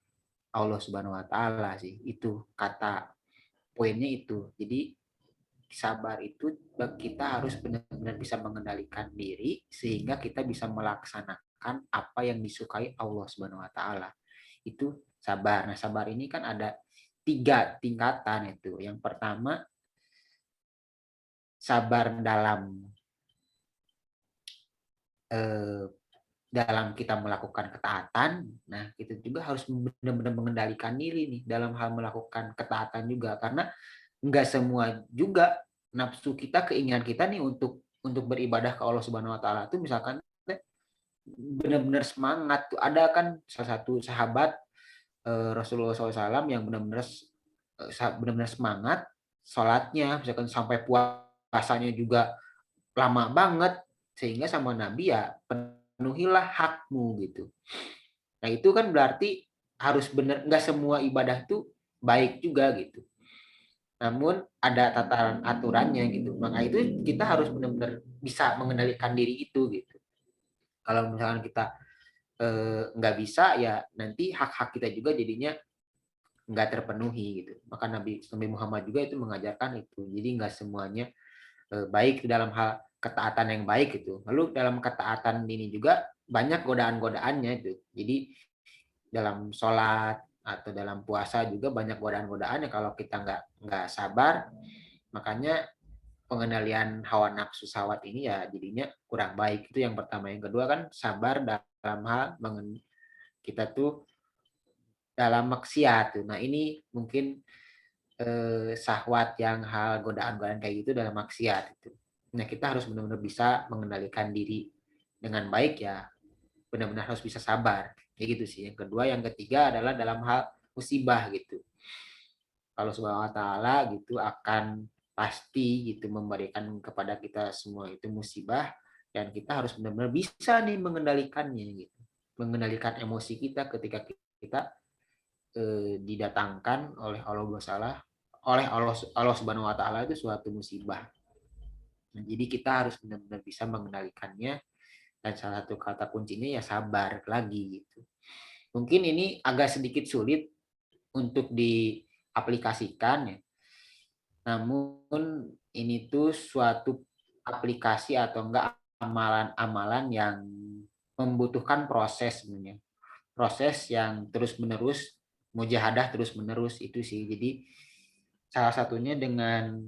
Allah Subhanahu wa taala sih. Itu kata poinnya itu. Jadi sabar itu kita harus benar-benar bisa mengendalikan diri sehingga kita bisa melaksanakan apa yang disukai Allah Subhanahu wa taala. Itu sabar. Nah, sabar ini kan ada 3 tingkatan itu. Yang pertama, sabar dalam kita melakukan ketaatan. Nah, kita juga harus benar-benar mengendalikan diri nih dalam hal melakukan ketaatan juga, karena enggak semua juga nafsu kita, keinginan kita nih untuk beribadah ke Allah Subhanahu wa taala itu misalkan benar-benar semangat tuh. Ada kan salah satu sahabat Rasulullah SAW yang benar-benar semangat sholatnya, misalkan sampai puasanya juga lama banget, sehingga sama Nabi ya penuhilah hakmu gitu. Nah itu kan berarti harus benar, nggak semua ibadah itu baik juga gitu. Namun ada tataran aturannya gitu. Maka itu kita harus benar-benar bisa mengendalikan diri itu gitu. Kalau misalkan kita nggak bisa, ya nanti hak-hak kita juga jadinya nggak terpenuhi gitu. Maka Nabi Muhammad juga itu mengajarkan itu. Jadi nggak semuanya baik dalam hal ketaatan yang baik itu. Lalu dalam ketaatan ini juga banyak godaan-godaannya itu. Jadi dalam sholat atau dalam puasa juga banyak godaan-godaan yang kalau kita nggak sabar, makanya pengendalian hawa nafsu syahwat ini ya jadinya kurang baik. Itu yang pertama. Yang kedua kan sabar dalam hal kita tuh dalam maksiat. Nah ini mungkin syahwat yang hal godaan-godaan kayak gitu dalam maksiat itu. Nah kita harus benar-benar bisa mengendalikan diri dengan baik ya, benar-benar harus bisa sabar. Kayak gitu sih. Yang kedua, yang ketiga adalah dalam hal musibah gitu. Allah Subhanahu wa taala gitu akan pasti gitu memberikan kepada kita semua itu musibah, dan kita harus benar-benar bisa nih mengendalikannya gitu. Mengendalikan emosi kita ketika kita didatangkan oleh Allah Subhanahu wa taala itu suatu musibah. Nah, jadi kita harus benar-benar bisa mengendalikannya, dan salah satu kata kuncinya ya sabar lagi gitu. Mungkin ini agak sedikit sulit untuk diaplikasikan ya. Namun ini tuh suatu aplikasi atau enggak amalan-amalan yang membutuhkan proses sebenarnya. Proses yang terus-menerus, mujahadah terus-menerus itu sih. Jadi salah satunya dengan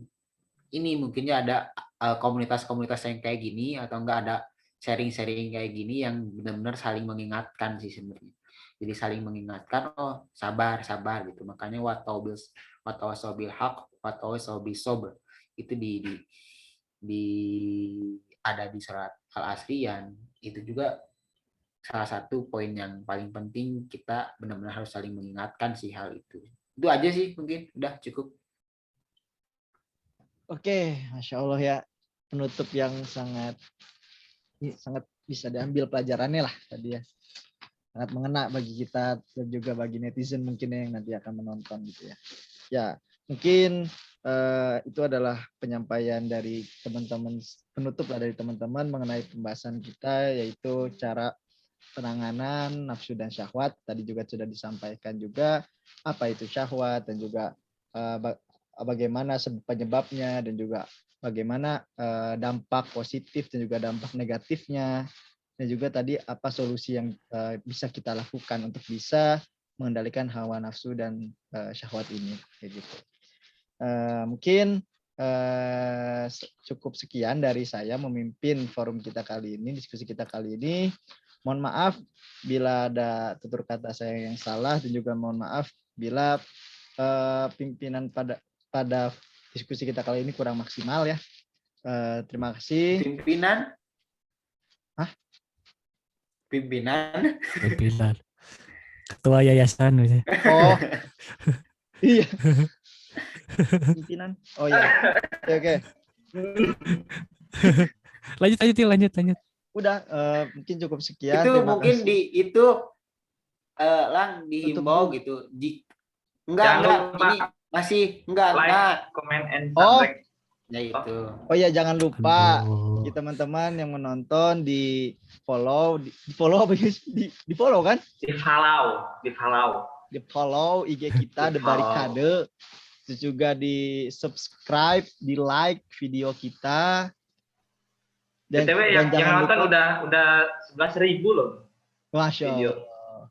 ini mungkinnya ada komunitas-komunitas yang kayak gini, atau enggak ada sharing-sharing kayak gini yang benar-benar saling mengingatkan sih sebenarnya. Jadi saling mengingatkan, oh sabar gitu. Makanya watawasobil haq, watawasobil sober itu di ada di surat Al-Asriyah. Itu juga salah satu poin yang paling penting, kita benar-benar harus saling mengingatkan sih hal itu. Itu aja sih, mungkin udah cukup. Oke, Masya Allah ya, penutup yang sangat bisa diambil pelajarannya lah tadi ya. Sangat mengena bagi kita dan juga bagi netizen mungkin yang nanti akan menonton gitu ya. Ya, mungkin itu adalah penyampaian dari teman-teman, penutup lah dari teman-teman mengenai pembahasan kita, yaitu cara penanganan nafsu dan syahwat. Tadi juga sudah disampaikan juga apa itu syahwat, dan juga bagaimana penyebabnya, dan juga bagaimana dampak positif dan juga dampak negatifnya, dan juga tadi apa solusi yang bisa kita lakukan untuk bisa mengendalikan hawa nafsu dan syahwat ini kayak gitu. Mungkin cukup sekian dari saya memimpin forum kita kali ini, diskusi kita kali ini. Mohon maaf bila ada tutur kata saya yang salah, dan juga mohon maaf bila pimpinan pada diskusi kita kali ini kurang maksimal ya. Terima kasih. Pimpinan? Pimpinan? Ketua yayasan misalnya. Oh. Iya. Pimpinan. Oh iya. Oke. Lanjut. Udah, mungkin cukup sekian. Itu Terima mungkin kasih. Lang dihimbau gitu. Enggak, ini masih enggak. Comment and Oh. subscribe. Ya itu. Oh ya, jangan lupa Aduh. teman-teman yang menonton di follow apa guys? Di follow kan? Di follow. Di follow IG kita The Di follow. Barikade. Terus juga di subscribe, di like video kita. BTW yang nonton udah 11.000 loh Masya video. Allah.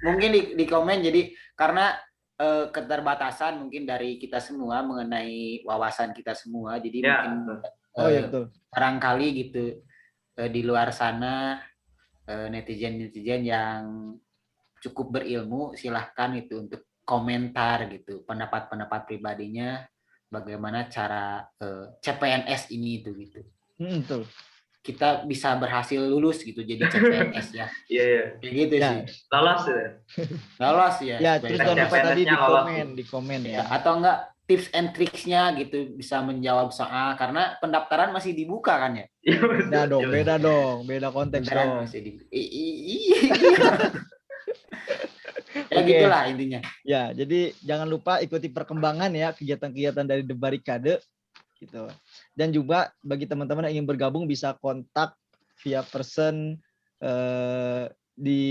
Mungkin di komen, jadi karena keterbatasan mungkin dari kita semua mengenai wawasan kita semua, jadi Ya, mungkin Oh iya betul. barangkali gitu di luar sana netizen yang cukup berilmu silahkan itu untuk komentar gitu pendapat pribadinya bagaimana cara CPNS ini itu gitu. Betul. Kita bisa berhasil lulus gitu jadi CPNS ya. Iya. Kayak gitu Ya. sih. Lolos ya. Lolos ya. Ya, supaya terus bisa. jangan lupa tadi CPNS-nya lolos. di komen Ya, ya. atau enggak tips and tricksnya gitu bisa menjawab soal karena pendaftaran masih dibuka kan ya. Iya, betul. Beda dong, beda dong, beda konteks Pendaftaran dong. masih iya. Ya Oke. gitulah intinya. Ya, jadi jangan lupa ikuti perkembangan ya kegiatan-kegiatan dari The Barricade gitu. Dan juga bagi teman-teman yang ingin bergabung bisa kontak via person di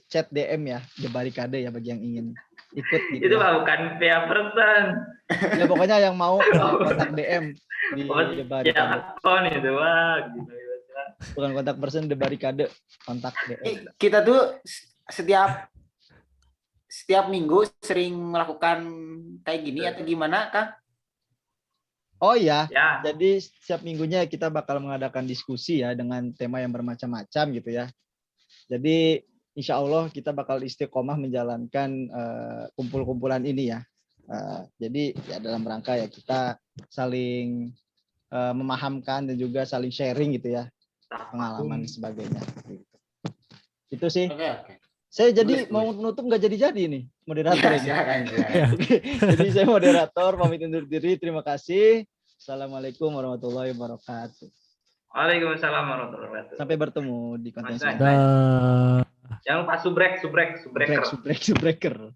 chat DM ya The Barricade ya bagi yang ingin ikut gitu. Itu Ya. mah bukan via person. Ya pokoknya yang mau kontak DM di The Ya Barricade. akun itu wah gitu. Bukan kontak person The Barricade, kontak DM. Kita tuh setiap minggu sering melakukan kayak gini atau gimana, Kang? Oh iya, Ya, jadi setiap minggunya kita bakal mengadakan diskusi ya dengan tema yang bermacam-macam gitu ya. Jadi insya Allah kita bakal istiqomah menjalankan kumpul-kumpulan ini ya. Jadi ya dalam rangka ya kita saling memahamkan dan juga saling sharing gitu ya pengalaman dan sebagainya. Gitu. Itu sih. Oke. Saya jadi Tulis. mau nutup nggak jadi nih moderator ini. Silakan. Oke, jadi saya moderator pamit undur diri. Terima kasih. Assalamualaikum warahmatullahi wabarakatuh. Waalaikumsalam warahmatullahi wabarakatuh. Sampai bertemu di konten Mas, selanjutnya. Dah. Jangan lupa subrek. Subreker.